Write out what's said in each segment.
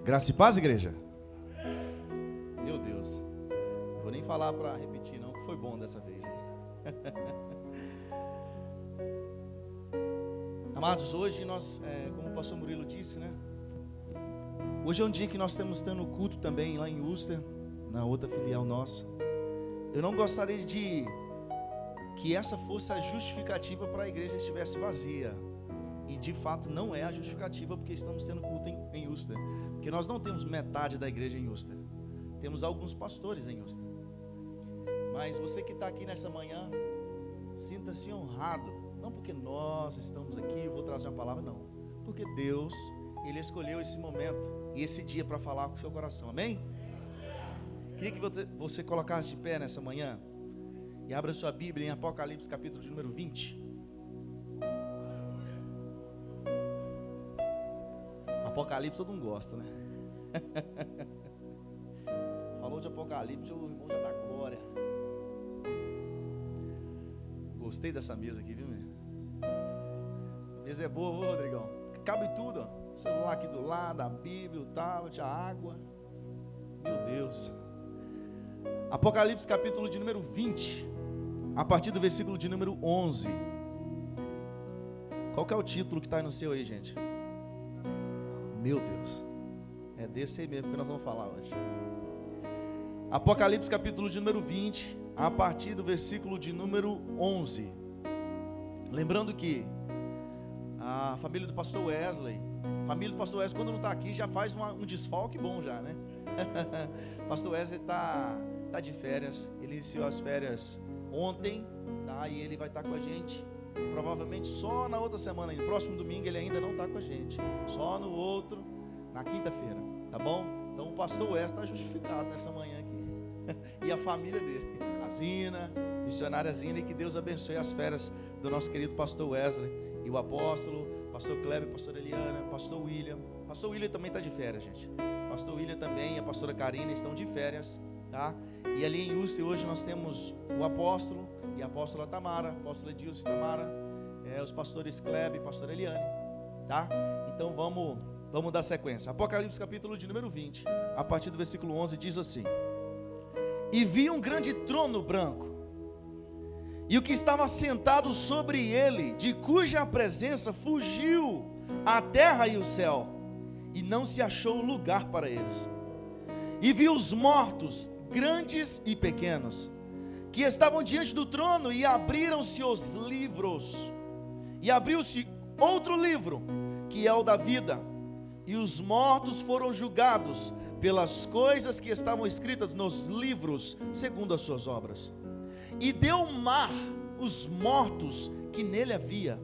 Graça e paz, igreja. Meu Deus, vou nem falar para repetir não, que foi bom dessa vez. Amados, hoje nós, como o pastor Murilo disse, né? Hoje é um dia que nós estamos tendo culto também lá em Uster, na outra filial nossa. Eu não gostaria de que essa fosse a justificativa para a igreja estivesse vazia. E de fato não é a justificativa, porque estamos tendo culto em Uster. Porque nós não temos metade da igreja em Uster. Temos alguns pastores em Uster. Mas você que está aqui nessa manhã, sinta-se honrado. Não porque nós estamos aqui, vou trazer uma palavra, não. Porque Deus, Ele escolheu esse momento e esse dia para falar com o seu coração. Amém? Queria que você colocasse de pé nessa manhã e abra sua Bíblia em Apocalipse capítulo de número 20. Apocalipse todo mundo gosta, né? Falou de Apocalipse, o irmão já dá glória. Gostei dessa mesa aqui, viu, meu? A mesa é boa, Rodrigão. Cabe tudo, ó. O celular aqui do lado, a Bíblia, o tablet, a água. Meu Deus. Apocalipse capítulo de número 20, a partir do versículo de número 11. Qual que é o título que está no seu aí, gente? Meu Deus. É desse aí mesmo que nós vamos falar hoje. Apocalipse capítulo de número 20, a partir do versículo de número 11. Lembrando que a família do pastor Wesley, quando não está aqui, já faz um desfalque bom já, né? Pastor Wesley está de férias. Ele iniciou as férias ontem, tá? E ele vai estar com a gente provavelmente só na outra semana. No próximo domingo ele ainda não está com a gente. Só no outro, na quinta-feira, tá bom? Então o pastor Wesley está justificado nessa manhã aqui. E a família dele, a Zina, missionária Zina, e que Deus abençoe as férias do nosso querido pastor Wesley e o apóstolo, pastor Kleber, pastor Eliana, pastor William. Pastor William também está de férias, gente. Pastor William também e a pastora Karina estão de férias, tá? E ali em Uster hoje nós temos o apóstolo e a apóstola Tamara, apóstola Edilson e Tamara, os pastores Kleber e pastora Eliane, tá? Então vamos dar sequência. Apocalipse capítulo de número 20, a partir do versículo 11, diz assim: E vi um grande trono branco, e o que estava sentado sobre ele, de cuja presença fugiu a terra e o céu, e não se achou lugar para eles. E vi os mortos, grandes e pequenos, que estavam diante do trono, e abriram-se os livros, e abriu-se outro livro, que é o da vida, e os mortos foram julgados pelas coisas que estavam escritas nos livros, segundo as suas obras. E deu o mar os mortos que nele havia,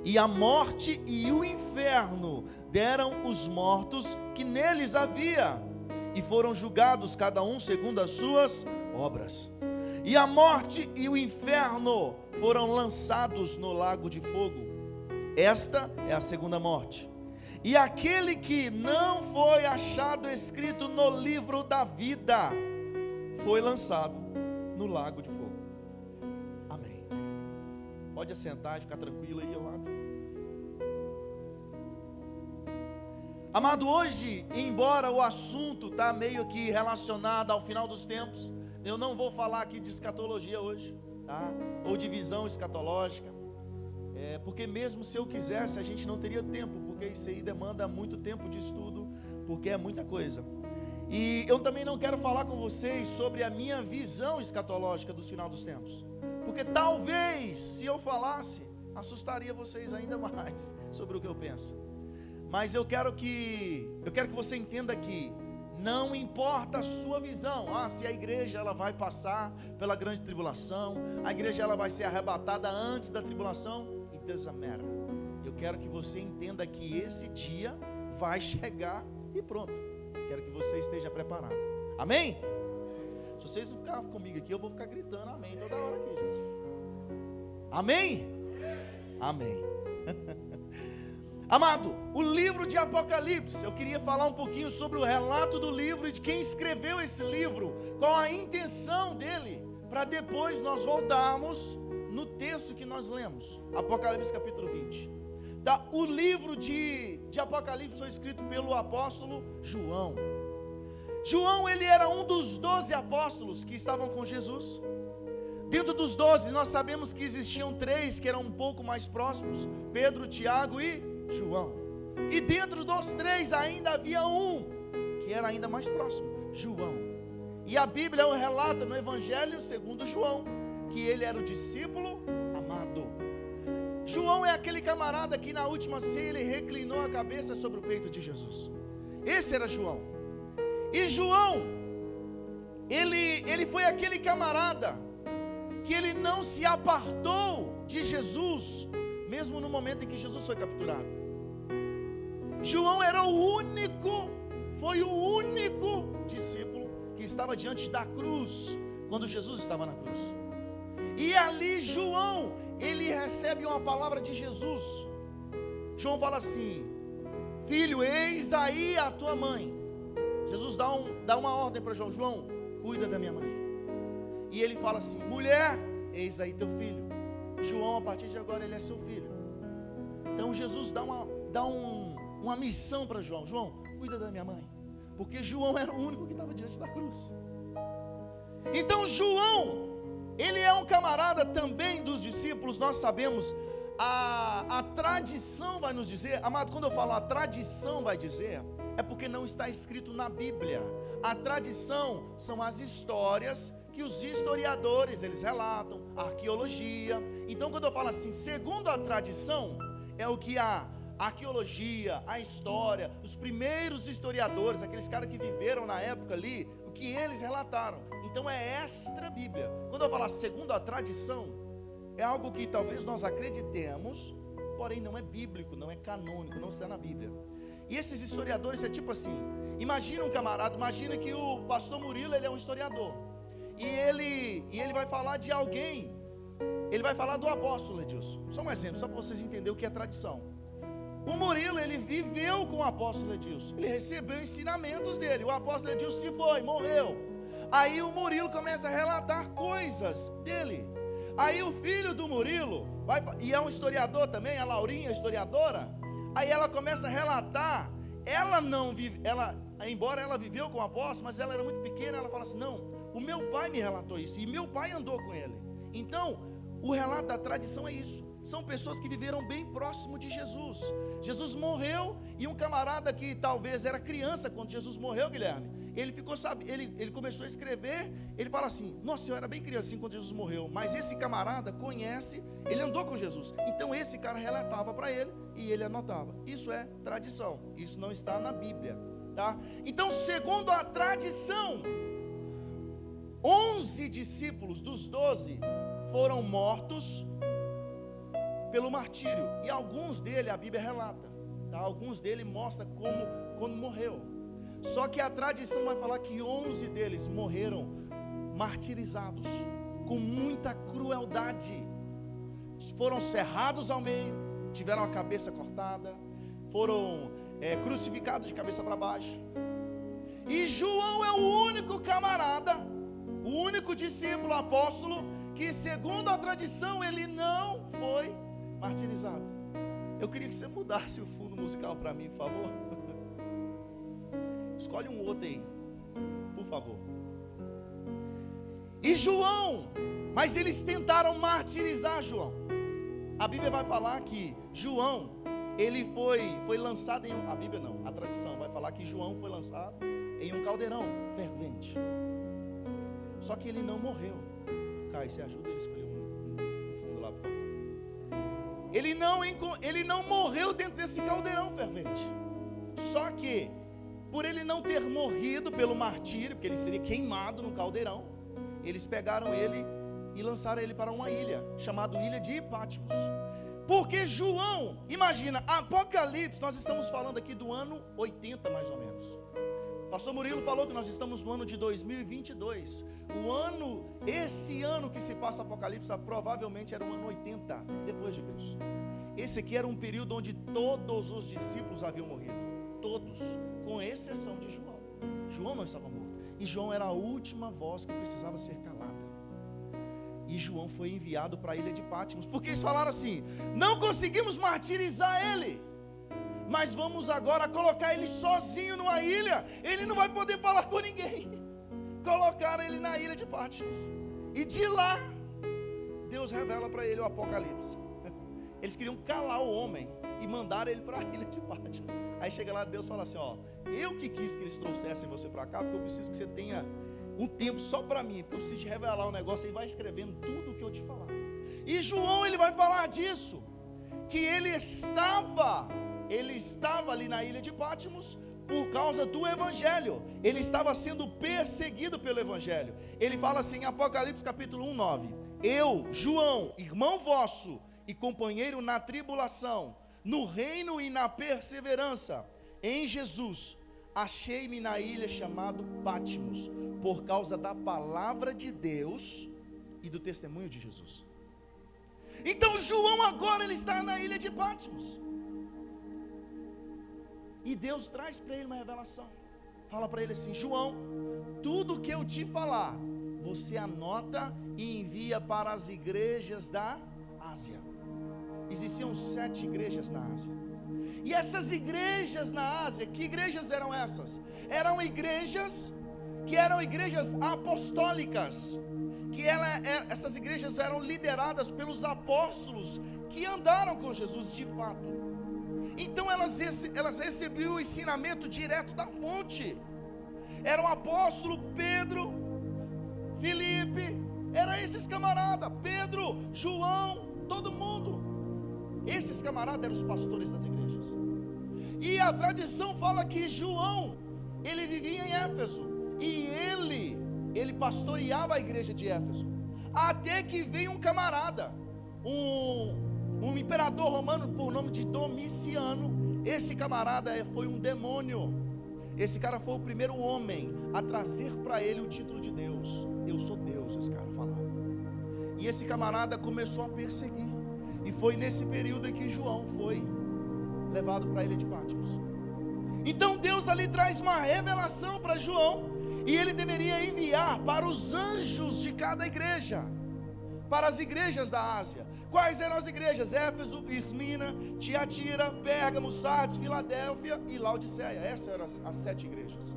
e a morte e o inferno deram os mortos que neles havia, e foram julgados cada um segundo as suas obras. E a morte e o inferno foram lançados no lago de fogo. Esta é a segunda morte. E aquele que não foi achado escrito no livro da vida foi lançado no lago de fogo. Amém. Pode assentar e ficar tranquilo aí ao lado. Amado, hoje, embora o assunto está meio que relacionado ao final dos tempos, eu não vou falar aqui de escatologia hoje, tá? Ou de visão escatológica, porque mesmo se eu quisesse, a gente não teria tempo, porque isso aí demanda muito tempo de estudo, porque é muita coisa. E eu também não quero falar com vocês sobre a minha visão escatológica dos final dos tempos, porque talvez, se eu falasse, assustaria vocês ainda mais sobre o que eu penso. Mas eu quero que você entenda que não importa a sua visão, se a igreja ela vai passar pela grande tribulação, a igreja ela vai ser arrebatada antes da tribulação, it doesn't matter. Eu quero que você entenda que esse dia vai chegar e pronto. Quero que você esteja preparado. Amém? Se vocês não ficarem comigo aqui, eu vou ficar gritando amém toda hora aqui, gente. Amém? Amém. Amado, o livro de Apocalipse, eu queria falar um pouquinho sobre o relato do livro e de quem escreveu esse livro, qual a intenção dele, para depois nós voltarmos no texto que nós lemos, Apocalipse capítulo 20. Tá? O livro de Apocalipse foi escrito pelo apóstolo João. João, ele era um dos 12 apóstolos que estavam com Jesus. Dentro dos 12, nós sabemos que existiam 3 que eram um pouco mais próximos: Pedro, Tiago e João. E dentro dos 3 ainda havia um que era ainda mais próximo: João. E a Bíblia relata no Evangelho segundo João que ele era o discípulo amado. João é aquele camarada que na última ceia ele reclinou a cabeça sobre o peito de Jesus. Esse era João. E João, ele foi aquele camarada que ele não se apartou de Jesus, mesmo no momento em que Jesus foi capturado. João era foi o único discípulo que estava diante da cruz, quando Jesus estava na cruz. E ali João, ele recebe uma palavra de Jesus. João fala assim: filho, eis aí a tua mãe. Jesus dá uma ordem para João: João, cuida da minha mãe. E ele fala assim: mulher, eis aí teu filho. João, a partir de agora, ele é seu filho. Então Jesus dá uma missão para João: João, cuida da minha mãe. Porque João era o único que estava diante da cruz. Então João, ele é um camarada também dos discípulos. Nós sabemos, a tradição vai nos dizer, amado, quando eu falo a tradição vai dizer, é porque não está escrito na Bíblia. A tradição são as histórias que os historiadores, eles relatam, a arqueologia. Então quando eu falo assim, segundo a tradição, é o que a arqueologia, a história, os primeiros historiadores, aqueles caras que viveram na época ali, o que eles relataram. Então é extra Bíblia. Quando eu falar segundo a tradição, é algo que talvez nós acreditemos, porém não é bíblico, não é canônico, não está na Bíblia. E esses historiadores é tipo assim: imagina um camarada, imagina que o pastor Murilo, ele é um historiador, e ele vai falar de alguém, ele vai falar do apóstolo Edilson. Só um exemplo, só para vocês entenderem o que é tradição. O Murilo, ele viveu com o apóstolo Edilson, ele recebeu ensinamentos dele. O apóstolo Edilson se foi, morreu. Aí o Murilo começa a relatar coisas dele. Aí o filho do Murilo, e é um historiador também, a Laurinha, historiadora. Aí ela começa a relatar. Embora ela viveu com o apóstolo, mas ela era muito pequena. Ela fala assim: não, o meu pai me relatou isso, e meu pai andou com ele. Então, o relato da tradição é isso. São pessoas que viveram bem próximo de Jesus. Jesus morreu, e um camarada que talvez era criança quando Jesus morreu, Guilherme, ele começou a escrever. Ele fala assim: nossa, eu era bem criancinho quando Jesus morreu, mas esse camarada conhece, ele andou com Jesus. Então esse cara relatava para ele e ele anotava. Isso é tradição, isso não está na Bíblia, tá? Então, segundo a tradição, 11 discípulos dos 12 foram mortos pelo martírio, e alguns dele a Bíblia relata, tá? Alguns dele mostra como quando morreu. Só que a tradição vai falar que 11 deles morreram martirizados, com muita crueldade. Foram cerrados ao meio, tiveram a cabeça cortada, foram crucificados de cabeça para baixo. E João é o único camarada, o único discípulo, apóstolo, que segundo a tradição ele não foi martirizado. Eu queria que você mudasse o fundo musical para mim, por favor. Escolhe um outro aí, por favor. E João, mas eles tentaram martirizar João. A Bíblia vai falar que João, ele foi lançado a Bíblia não, a tradição vai falar que João foi lançado em um caldeirão fervente. Só que ele não morreu. Caio, você ajuda ele a escolher um fundo lá, por favor. Ele não morreu dentro desse caldeirão fervente. Só que, por ele não ter morrido pelo martírio, porque ele seria queimado no caldeirão, eles pegaram ele e lançaram ele para uma ilha, chamada Ilha de Patmos. Porque João, imagina, Apocalipse, nós estamos falando aqui do ano 80 mais ou menos. Pastor Murilo falou que nós estamos no ano de 2022. Esse ano que se passa Apocalipse, provavelmente era o ano 80 depois de Cristo. Esse aqui era um período onde todos os discípulos haviam morrido. Todos, com exceção de João. João não estava morto. E João era a última voz que precisava ser calada. E João foi enviado para a ilha de Patmos, porque eles falaram assim: não conseguimos martirizar ele, mas vamos agora colocar ele sozinho numa ilha, ele não vai poder falar com ninguém. Colocaram ele na ilha de Patmos, e de lá Deus revela para ele o Apocalipse. Eles queriam calar o homem e mandaram ele para a ilha de Patmos. Aí chega lá, Deus fala assim: ó, eu que quis que eles trouxessem você para cá, porque eu preciso que você tenha um tempo só para mim, porque eu preciso te revelar um negócio. E vai escrevendo tudo o que eu te falar. E João, ele vai falar disso, que ele estava ali na ilha de Patmos por causa do Evangelho. Ele estava sendo perseguido pelo Evangelho. Ele fala assim em Apocalipse capítulo 1:9: eu, João, irmão vosso e companheiro na tribulação, no reino e na perseverança em Jesus, achei-me na ilha chamada Patmos, por causa da palavra de Deus e do testemunho de Jesus. Então João agora ele está na ilha de Patmos, e Deus traz para ele uma revelação. Fala para ele assim: João, tudo que eu te falar, você anota e envia para as igrejas da Ásia. Existiam 7 igrejas na Ásia. E essas igrejas na Ásia, que igrejas eram essas? Eram igrejas apostólicas, essas igrejas eram lideradas pelos apóstolos que andaram com Jesus de fato. Então elas recebiam o ensinamento direto da fonte. Era o apóstolo Pedro, Filipe, eram esses camaradas, Pedro, João, todo mundo. Esses camaradas eram os pastores das igrejas. E a tradição fala que João, ele vivia em Éfeso, e ele pastoreava a igreja de Éfeso, até que veio um camarada, um imperador romano por nome de Domiciano. Esse camarada foi um demônio. Esse cara foi o primeiro homem a trazer para ele o título de Deus. Eu sou Deus, esse cara falava. E esse camarada começou a perseguir, e foi nesse período em que João foi levado para a ilha de Patmos. Então Deus ali traz uma revelação para João, e ele deveria enviar para os anjos de cada igreja, para as igrejas da Ásia. Quais eram as igrejas? Éfeso, Esmina, Tiatira, Pérgamo, Sardes, Filadélfia e Laodiceia. Essas eram as 7 igrejas.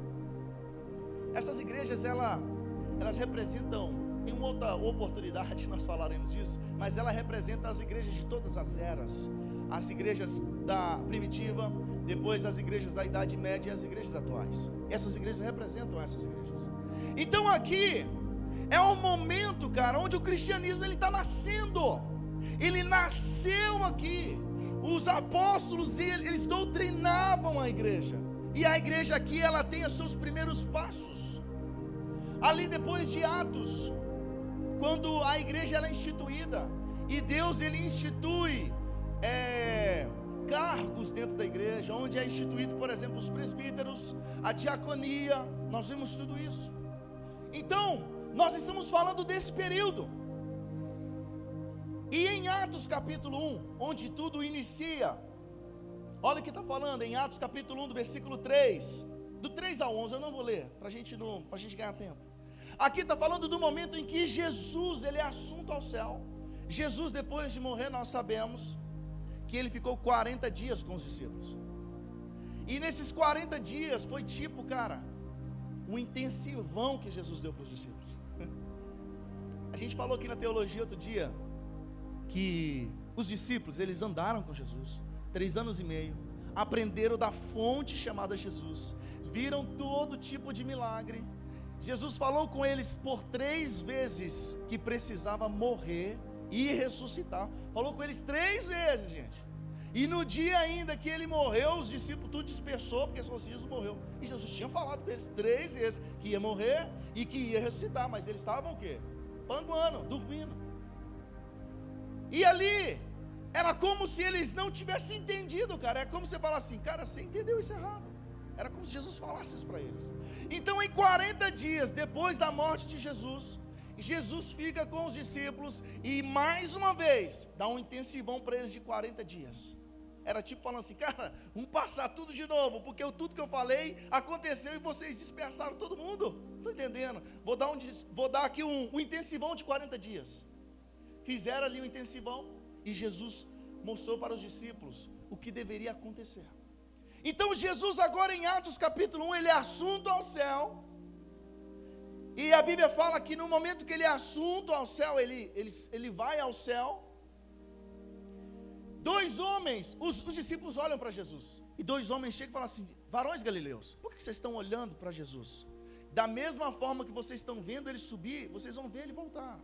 Essas igrejas, elas representam, em uma outra oportunidade nós falaremos disso, mas ela representa as igrejas de todas as eras. As igrejas da primitiva, depois as igrejas da Idade Média e as igrejas atuais. Essas igrejas representam essas igrejas. Então aqui é um momento, cara, onde o cristianismo ele está nascendo. Ele nasceu aqui. Os apóstolos, eles doutrinavam a igreja. E a igreja aqui, ela tem os seus primeiros passos. Ali depois de Atos, quando a igreja ela é instituída, e Deus ele institui cargos dentro da igreja, onde é instituído, por exemplo, os presbíteros, a diaconia. Nós vemos tudo isso. Então, nós estamos falando desse período. E em Atos capítulo 1, onde tudo inicia, olha o que está falando em Atos capítulo 1, do versículo 3, do 3 ao 11, eu não vou ler, para a gente ganhar tempo. Aqui está falando do momento em que Jesus, ele é assunto ao céu. Jesus, depois de morrer, nós sabemos que ele ficou 40 dias com os discípulos. E nesses 40 dias foi tipo, cara, um intensivão que Jesus deu para os discípulos. A gente falou aqui na teologia outro dia que os discípulos, eles andaram com Jesus 3 anos e meio, aprenderam da fonte chamada Jesus, viram todo tipo de milagre. Jesus falou com eles por 3 vezes que precisava morrer e ressuscitar. Falou com eles 3 vezes, gente. E no dia ainda que ele morreu, os discípulos tudo dispersou, porque só Jesus morreu. E Jesus tinha falado com eles 3 vezes que ia morrer e que ia ressuscitar, mas eles estavam o quê? Panguando, dormindo. E ali era como se eles não tivessem entendido, cara. É como você falar assim, cara, você entendeu isso errado. Era como se Jesus falasse isso para eles. Então em 40 dias depois da morte de Jesus, Jesus fica com os discípulos e mais uma vez dá um intensivão para eles de 40 dias. Era tipo falando assim, cara, vamos passar tudo de novo, porque tudo que eu falei aconteceu e vocês dispersaram todo mundo. Estou entendendo? Vou dar aqui um intensivão de 40 dias. fizeram ali um intensivão, e Jesus mostrou para os discípulos o que deveria acontecer. Então Jesus agora em Atos capítulo 1, ele é assunto ao céu, e a Bíblia fala que no momento que ele é assunto ao céu, ele vai ao céu. Dois homens, os discípulos olham para Jesus, e dois homens chegam e falam assim: varões galileus, por que vocês estão olhando para Jesus? Da mesma forma que vocês estão vendo ele subir, vocês vão ver ele voltar.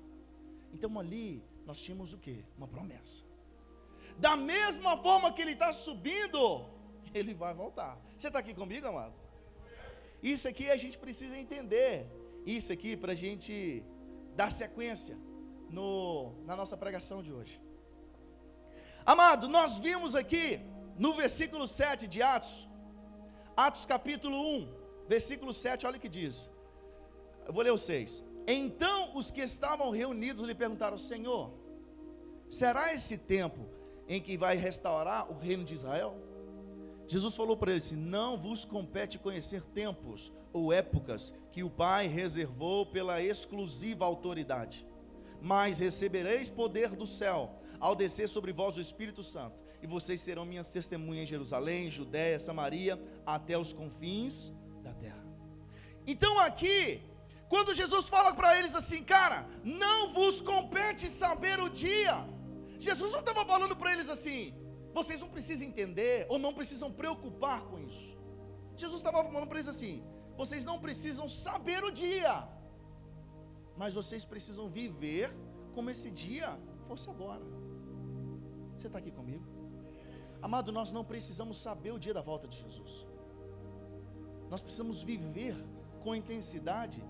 Então ali nós tínhamos o quê? Uma promessa. Da mesma forma que ele está subindo, ele vai voltar. Você está aqui comigo, amado? Isso aqui a gente precisa entender. Isso aqui para a gente dar sequência na nossa pregação de hoje. Amado, nós vimos aqui no versículo 7 de Atos capítulo 1, versículo 7, olha o que diz. Eu vou ler o 6. Então os que estavam reunidos lhe perguntaram: Senhor, será esse tempo em que vai restaurar o reino de Israel? Jesus falou para eles assim: não vos compete conhecer tempos ou épocas que o Pai reservou pela exclusiva autoridade, mas recebereis poder do céu ao descer sobre vós o Espírito Santo, e vocês serão minhas testemunhas em Jerusalém, Judéia, Samaria, até os confins da terra. Então aqui, quando Jesus fala para eles assim: cara, não vos compete saber o dia, Jesus não estava falando para eles assim: vocês não precisam entender ou não precisam preocupar com isso. Jesus estava falando para eles assim: vocês não precisam saber o dia, mas vocês precisam viver como esse dia fosse agora. Você está aqui comigo? Amado, nós não precisamos saber o dia da volta de Jesus. Nós precisamos viver com intensidade,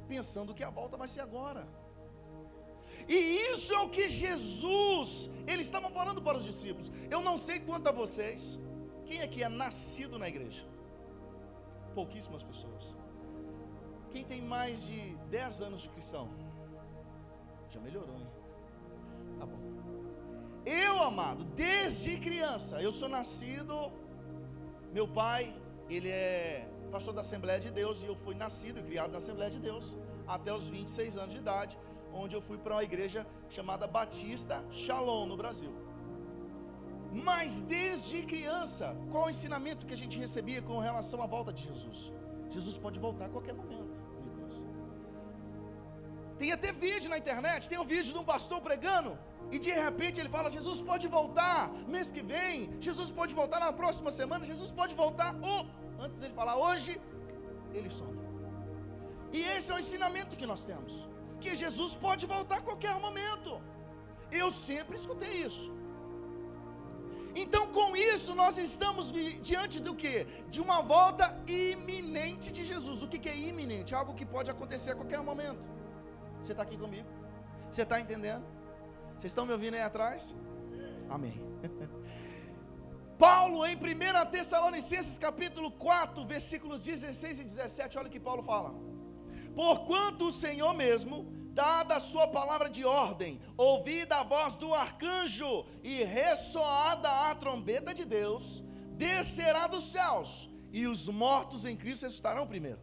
pensando que a volta vai ser agora. E isso é o que Jesus, ele estava falando para os discípulos. Eu não sei quanto a vocês, quem aqui é nascido na igreja? Pouquíssimas pessoas. Quem tem mais de 10 anos de cristão? Já melhorou, hein? Tá bom. Eu, amado, desde criança, eu sou nascido, meu pai, ele é pastor da Assembleia de Deus, e eu fui nascido e criado na Assembleia de Deus, até os 26 anos de idade, onde eu fui para uma igreja chamada Batista Shalom, no Brasil. Mas desde criança, qual o ensinamento que a gente recebia com relação à volta de Jesus? Jesus pode voltar a qualquer momento, Nicolas. Tem até vídeo na internet, tem um vídeo de um pastor pregando, e de repente ele fala: Jesus pode voltar mês que vem, Jesus pode voltar na próxima semana, Jesus pode voltar, antes dele falar hoje, ele some. E esse é o ensinamento que nós temos, que Jesus pode voltar a qualquer momento. Eu sempre escutei isso. Então com isso nós estamos diante do quê? De uma volta iminente de Jesus. O que é iminente? Algo que pode acontecer a qualquer momento. Você está aqui comigo? Você está entendendo? Vocês estão me ouvindo aí atrás? Amém. Paulo em 1 Tessalonicenses capítulo 4, versículos 16 e 17, olha o que Paulo fala: porquanto o Senhor mesmo, dada a sua palavra de ordem, ouvida a voz do arcanjo e ressoada a trombeta de Deus, descerá dos céus, e os mortos em Cristo ressuscitarão primeiro.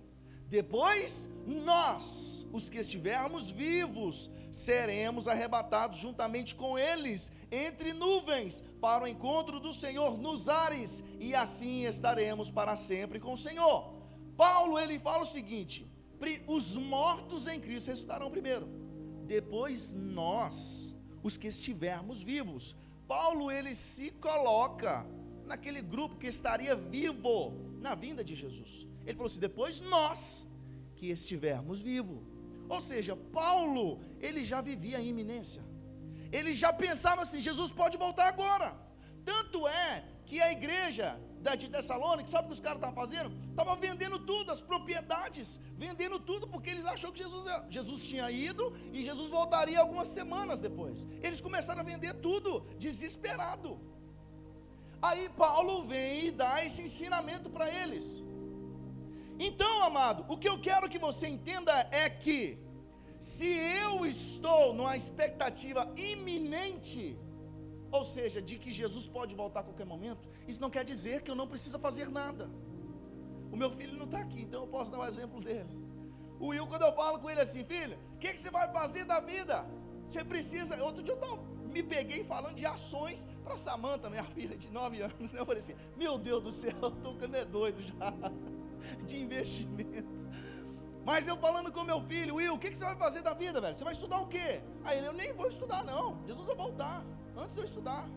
Depois nós, os que estivermos vivos, seremos arrebatados juntamente com eles entre nuvens para o encontro do Senhor nos ares, e assim estaremos para sempre com o Senhor. Paulo, ele fala o seguinte: os mortos em Cristo ressuscitarão primeiro, depois nós, os que estivermos vivos. Paulo, ele se coloca naquele grupo que estaria vivo na vinda de Jesus. Ele falou assim: depois nós que estivermos vivos. Ou seja, Paulo, ele já vivia a iminência, ele já pensava assim: Jesus pode voltar agora. Tanto é que a igreja de Tessalônica, sabe o que os caras estavam fazendo? Estavam vendendo tudo, as propriedades, vendendo tudo, porque eles acharam que Jesus tinha ido e Jesus voltaria algumas semanas depois. Eles começaram a vender tudo, desesperado. Aí Paulo vem e dá esse ensinamento para eles. Então, amado, o que eu quero que você entenda é que, se eu estou numa expectativa iminente, ou seja, de que Jesus pode voltar a qualquer momento, isso não quer dizer que eu não preciso fazer nada. O meu filho não está aqui, então eu posso dar um exemplo dele. O Will, quando eu falo com ele assim: filho, o que você vai fazer da vida? Você precisa, outro dia eu me peguei falando de ações para Samanta, minha filha de 9 anos, né? Eu falei assim, meu Deus do céu, eu estou ficando doido já, de investimento. Mas eu falando com meu filho, Will, o que você vai fazer da vida, velho? Você vai estudar o quê? Aí ele, eu nem vou estudar não, Jesus vai voltar, antes de eu estudar.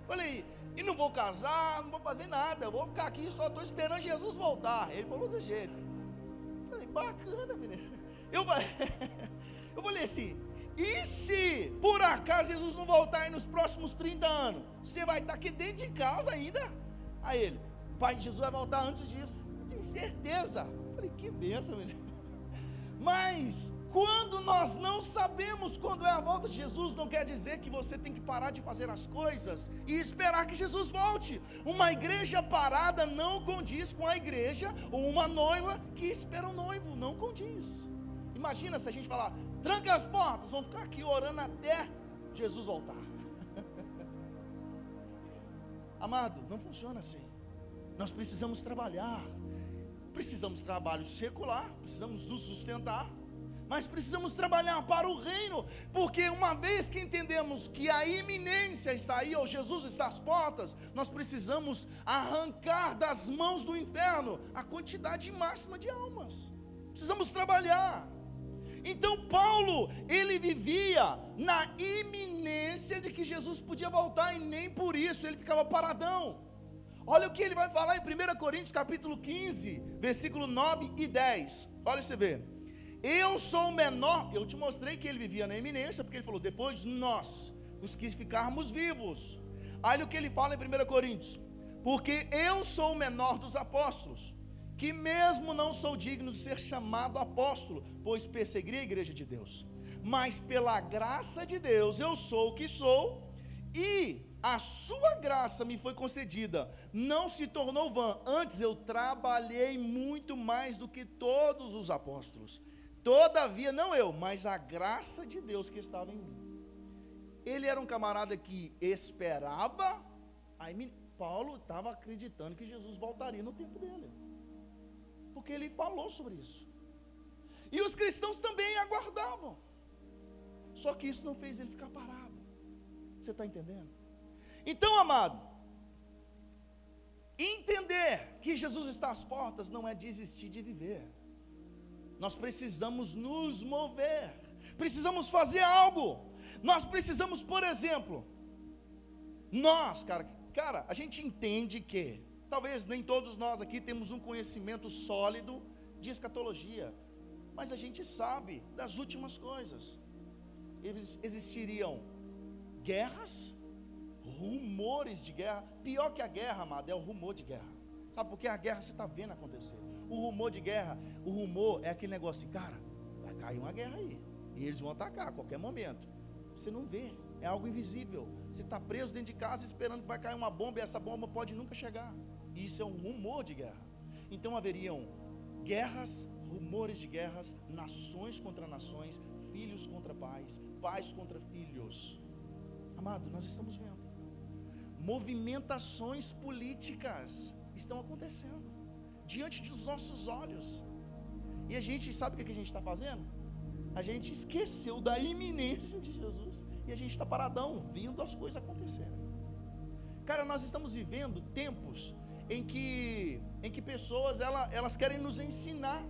Falei, e não vou casar, não vou fazer nada, eu vou ficar aqui, só estou esperando Jesus voltar. Ele falou do jeito. Falei, bacana, menino. Eu falei assim, e se por acaso Jesus não voltar aí nos próximos 30 anos? Você vai estar aqui dentro de casa ainda? Aí ele, pai, Jesus vai voltar antes disso. Eu tenho certeza. Eu falei, que bênção, menino. Mas quando nós não sabemos quando é a volta de Jesus, não quer dizer que você tem que parar de fazer as coisas e esperar que Jesus volte. Uma igreja parada não condiz com a igreja, ou uma noiva que espera o noivo, não condiz. Imagina se a gente falar, tranca as portas, vamos ficar aqui orando até Jesus voltar. Amado, não funciona assim. Nós precisamos trabalhar. Precisamos de trabalho secular, precisamos nos sustentar, mas precisamos trabalhar para o reino, porque uma vez que entendemos que a iminência está aí, ou Jesus está às portas, nós precisamos arrancar das mãos do inferno a quantidade máxima de almas. Precisamos trabalhar. Então Paulo, ele vivia na iminência de que Jesus podia voltar, e nem por isso ele ficava paradão. Olha o que ele vai falar em 1 Coríntios capítulo 15, versículo 9 e 10. Olha você vê. Eu sou o menor, eu te mostrei que ele vivia na iminência, porque ele falou, depois nós, os que ficarmos vivos. Olha o que ele fala em 1 Coríntios. Porque eu sou o menor dos apóstolos, que mesmo não sou digno de ser chamado apóstolo, pois persegui a igreja de Deus. Mas pela graça de Deus eu sou o que sou, e a sua graça me foi concedida, não se tornou vã, antes eu trabalhei muito mais do que todos os apóstolos, todavia não eu, mas a graça de Deus que estava em mim. Ele era um camarada que esperava, aí Paulo estava acreditando que Jesus voltaria no tempo dele, porque ele falou sobre isso, e os cristãos também aguardavam, só que isso não fez ele ficar parado. Você está entendendo? Então, amado, entender que Jesus está às portas não é desistir de viver. Nós precisamos nos mover, precisamos fazer algo. Nós precisamos, por exemplo, cara, a gente entende que talvez nem todos nós aqui temos um conhecimento sólido de escatologia, mas a gente sabe das últimas coisas. Existiriam guerras, rumores de guerra. Pior que a guerra, amado, é o rumor de guerra. Sabe por quê? A guerra você está vendo acontecer. O rumor de guerra, o rumor é aquele negócio assim, cara, vai cair uma guerra aí, e eles vão atacar a qualquer momento. Você não vê, é algo invisível. Você está preso dentro de casa esperando que vai cair uma bomba, e essa bomba pode nunca chegar. E isso é um rumor de guerra. Então haveriam guerras, rumores de guerras, nações contra nações, filhos contra pais, pais contra filhos. Amado, nós estamos vendo movimentações políticas estão acontecendo diante dos nossos olhos, e a gente sabe o que a gente está fazendo? A gente esqueceu da iminência de Jesus, e a gente está paradão, vendo as coisas acontecerem. Cara, nós estamos vivendo tempos em que pessoas, elas querem nos ensinar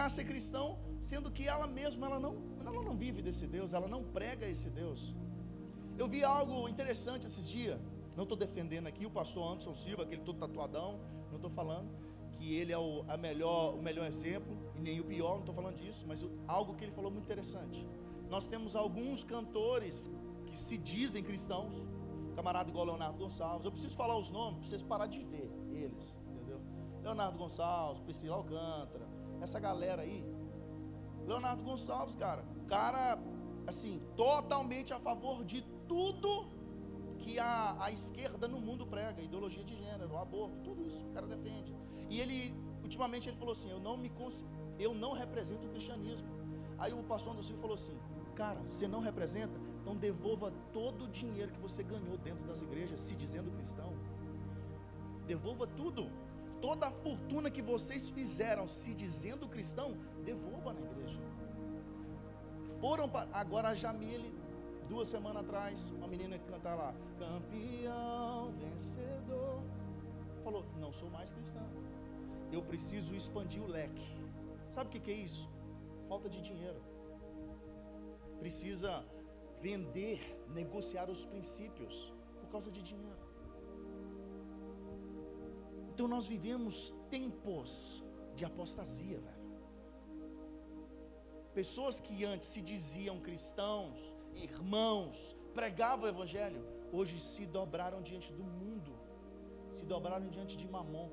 a ser cristão, sendo que ela mesma, ela não vive desse Deus, ela não prega esse Deus. Eu vi algo interessante esses dias, não estou defendendo aqui o pastor Anderson Silva, aquele todo tatuadão, não estou falando que ele é o melhor exemplo, e nem o pior, não estou falando disso, mas algo que ele falou muito interessante. Nós temos alguns cantores que se dizem cristãos, camarada igual Leonardo Gonçalves, eu preciso falar os nomes, para vocês pararem de ver eles, entendeu? Leonardo Gonçalves, Priscila Alcântara, essa galera aí. Leonardo Gonçalves, cara, assim, totalmente a favor de tudo que a esquerda no mundo prega, ideologia de gênero, aborto, tudo isso, o cara defende. E ultimamente ele falou assim, eu não represento o cristianismo. Aí o pastor Anderson falou assim, cara, você não representa? Então devolva todo o dinheiro que você ganhou dentro das igrejas, se dizendo cristão. Devolva tudo, toda a fortuna que vocês fizeram se dizendo cristão, devolva na igreja. Agora a Jamile, 2 semanas atrás, uma menina que canta lá, campeão, vencedor, falou, não sou mais cristã, eu preciso expandir o leque. Sabe o que é isso? Falta de dinheiro. Precisa vender, negociar os princípios, por causa de dinheiro. Então nós vivemos tempos de apostasia, velho. Pessoas que antes se diziam cristãos, irmãos, pregavam o evangelho, hoje se dobraram diante do mundo, se dobraram diante de Mamon.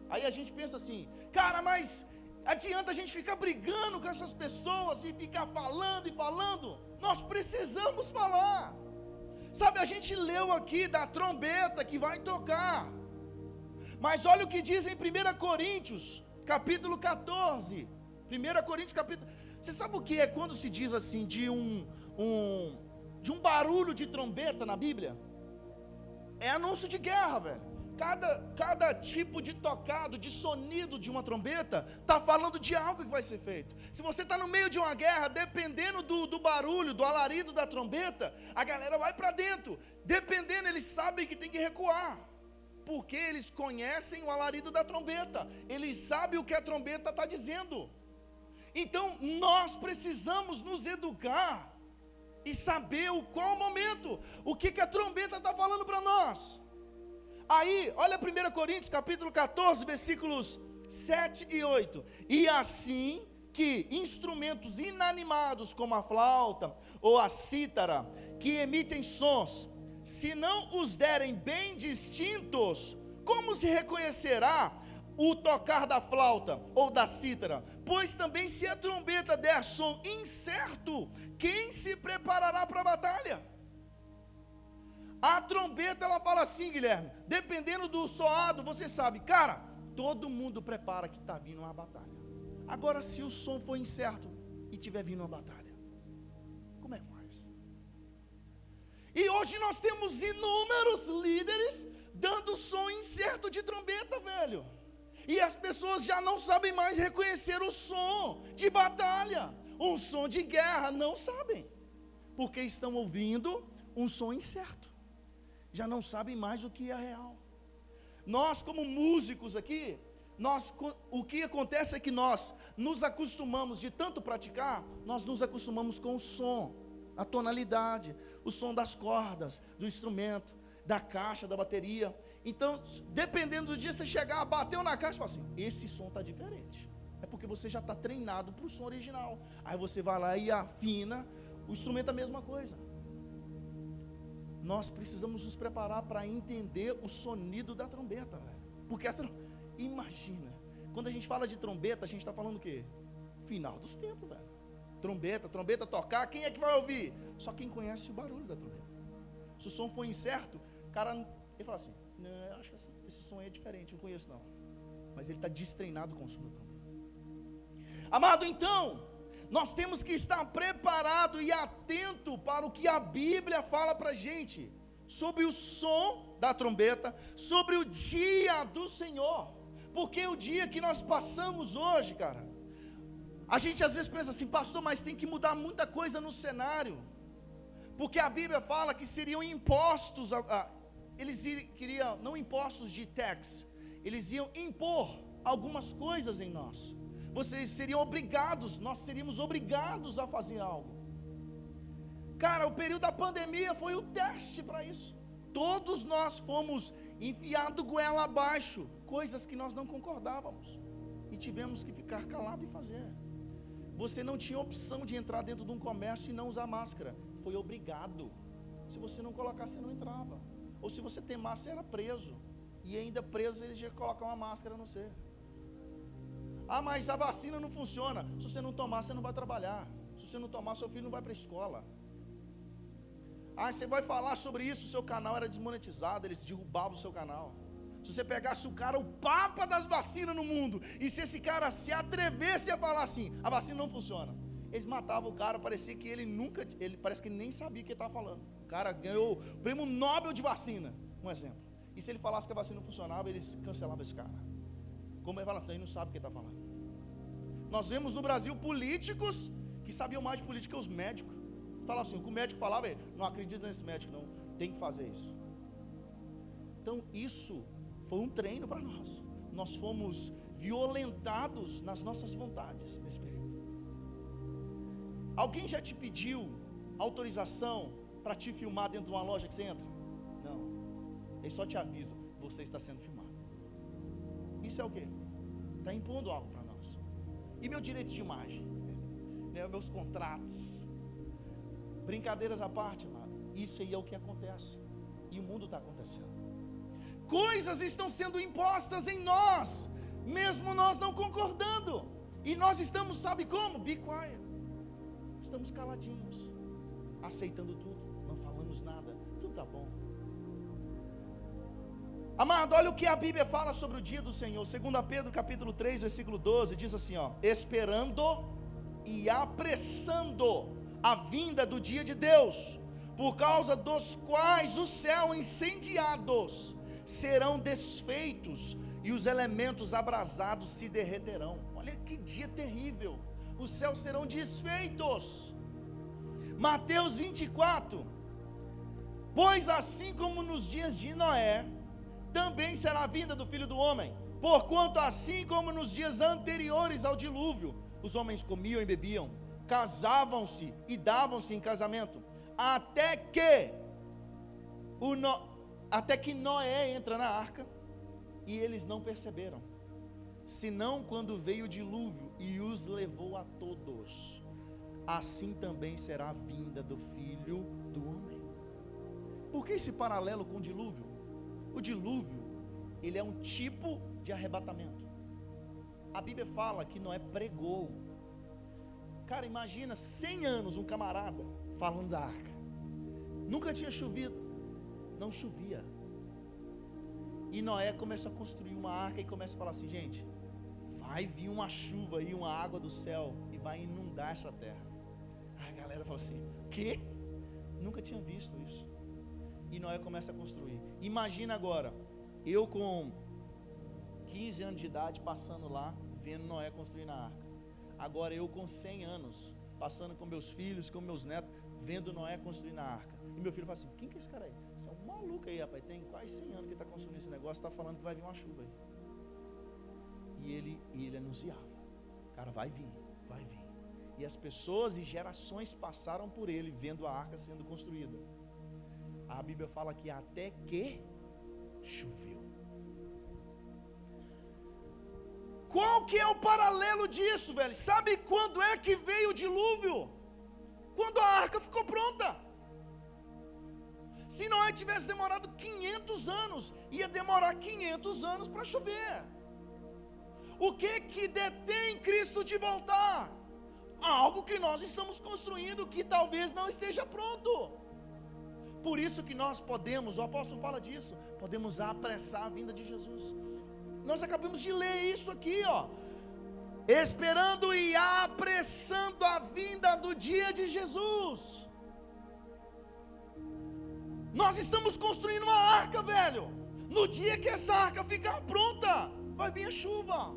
Aí a gente pensa assim, cara, mas adianta a gente ficar brigando com essas pessoas e ficar falando e falando? Nós precisamos falar. Sabe, a gente leu aqui da trombeta que vai tocar, mas olha o que diz em 1 Coríntios, capítulo 14. 1 Coríntios, capítulo... Você sabe o que é quando se diz assim, de um barulho de trombeta na Bíblia? É anúncio de guerra, velho. Cada tipo de tocado, de sonido de uma trombeta, está falando de algo que vai ser feito. Se você está no meio de uma guerra, dependendo do barulho, do alarido da trombeta, a galera vai para dentro. Dependendo, eles sabem que tem que recuar, porque eles conhecem o alarido da trombeta, eles sabem o que a trombeta está dizendo. Então, nós precisamos nos educar e saber qual o momento, o que a trombeta está falando para nós. Aí, olha 1 Coríntios capítulo 14, versículos 7 e 8. E assim que instrumentos inanimados como a flauta ou a cítara, que emitem sons, se não os derem bem distintos, como se reconhecerá o tocar da flauta ou da cítara? Pois também se a trombeta der som incerto, quem se preparará para a batalha? A trombeta, ela fala assim, Guilherme, dependendo do soado, você sabe, cara, todo mundo prepara que está vindo uma batalha. Agora, se o som for incerto e estiver vindo uma batalha, como é que faz? E hoje nós temos inúmeros líderes dando som incerto de trombeta, velho. E as pessoas já não sabem mais reconhecer o som de batalha, um som de guerra, não sabem, porque estão ouvindo um som incerto. Já não sabem mais o que é real. Nós, como músicos aqui, o que acontece é que nós nos acostumamos, de tanto praticar, nós nos acostumamos com o som, a tonalidade, o som das cordas, do instrumento, da caixa, da bateria. Então, dependendo do dia, você chegar, bateu na caixa e fala assim, esse som está diferente. É porque você já está treinado para o som original. Aí você vai lá e afina, o instrumento é a mesma coisa. Nós precisamos nos preparar para entender o sonido da trombeta, velho. Porque imagina, quando a gente fala de trombeta, a gente está falando o quê? Final dos tempos, velho. Trombeta tocar, quem é que vai ouvir? Só quem conhece o barulho da trombeta. Se o som for incerto, o cara, ele fala assim, não, eu acho que esse som aí é diferente, não conheço não. Mas ele está destreinado com o som da trombeta. Amado, então, nós temos que estar preparado e atento para o que a Bíblia fala para a gente, sobre o som da trombeta, sobre o dia do Senhor, porque o dia que nós passamos hoje, cara, a gente às vezes pensa assim, pastor, mas tem que mudar muita coisa no cenário, porque a Bíblia fala que seriam impostos, eles queriam, não impostos de tax, eles iam impor algumas coisas em nós. Vocês seriam obrigados, nós seríamos obrigados a fazer algo. Cara, o período da pandemia foi o teste para isso. Todos nós fomos enfiados goela abaixo, coisas que nós não concordávamos, e tivemos que ficar calado e fazer. Você não tinha opção de entrar dentro de um comércio e não usar máscara, foi obrigado. Se você não colocasse, você não entrava. Ou se você temasse, você era preso, e ainda preso eles iam colocar uma máscara no você. Ah, mas a vacina não funciona. Se você não tomar, você não vai trabalhar. Se você não tomar, seu filho não vai para a escola. Ah, você vai falar sobre isso, o seu canal era desmonetizado, eles derrubavam o seu canal. Se você pegasse o cara, o papa das vacinas no mundo, e se esse cara se atrevesse a falar assim, a vacina não funciona, eles matavam o cara, parecia que parece que ele nem sabia o que ele estava falando. O cara ganhou o prêmio Nobel de vacina, um exemplo. E se ele falasse que a vacina não funcionava, eles cancelavam esse cara. Como ele fala, ele não sabe o que está falando. Nós vemos no Brasil políticos que sabiam mais de política que os médicos. Falava assim, o que o médico falava é, não acredito nesse médico não, tem que fazer isso. Então isso foi um treino para nós. Nós fomos violentados nas nossas vontades nesse período. Alguém já te pediu autorização para te filmar dentro de uma loja que você entra? Não. Eles só te avisam, você está sendo filmado. Isso é o quê? Está impondo algo para nós. E meu direito de imagem? Né, meus contratos? Brincadeiras à parte, amado. Isso aí é o que acontece. E o mundo está acontecendo. Coisas estão sendo impostas em nós, mesmo nós não concordando. E nós estamos, sabe como? Be quiet. Estamos caladinhos, aceitando tudo, não falamos nada, tudo está bom. Amado, olha o que a Bíblia fala sobre o dia do Senhor. 2 Pedro capítulo 3, versículo 12, diz assim, ó: esperando e apressando a vinda do dia de Deus, por causa dos quais os céus incendiados serão desfeitos e os elementos abrasados se derreterão. Olha que dia terrível. Os céus serão desfeitos. Mateus 24, pois assim como nos dias de Noé, também será a vinda do Filho do Homem, porquanto assim como nos dias anteriores ao dilúvio, os homens comiam e bebiam, casavam-se e davam-se em casamento, até que Noé entra na arca, e eles não perceberam, senão quando veio o dilúvio e os levou a todos. Assim também será a vinda do Filho do Homem. Por que esse paralelo com o dilúvio? O dilúvio, ele é um tipo de arrebatamento. A Bíblia fala que Noé pregou. Cara, imagina 100 anos um camarada falando da arca. Nunca tinha chovido, não chovia. E Noé começa a construir uma arca e começa a falar assim, gente, vai vir uma chuva aí, uma água do céu e vai inundar essa terra. A galera fala assim, quê? Nunca tinha visto isso. E Noé começa a construir. Imagina agora, eu com 15 anos de idade passando lá, vendo Noé construir na arca. Agora eu com 100 anos, passando com meus filhos, com meus netos, vendo Noé construir na arca. E meu filho fala assim, quem que é esse cara aí? Você é um maluco aí, rapaz, tem quase 100 anos que está construindo esse negócio, está falando que vai vir uma chuva aí. E ele anunciava, cara, vai vir. E as pessoas e gerações passaram por ele, vendo a arca sendo construída. A Bíblia fala que até que choveu. Qual que é o paralelo disso, velho? Sabe quando é que veio o dilúvio? Quando a arca ficou pronta. Se Noé tivesse demorado 500 anos, ia demorar 500 anos para chover. O que detém Cristo de voltar? Algo que nós estamos construindo, que talvez não esteja pronto. Por isso que nós podemos, o apóstolo fala disso, podemos apressar a vinda de Jesus. Nós acabamos de ler isso aqui, ó. Esperando e apressando a vinda do dia de Jesus. Nós estamos construindo uma arca, velho. No dia que essa arca ficar pronta, vai vir a chuva.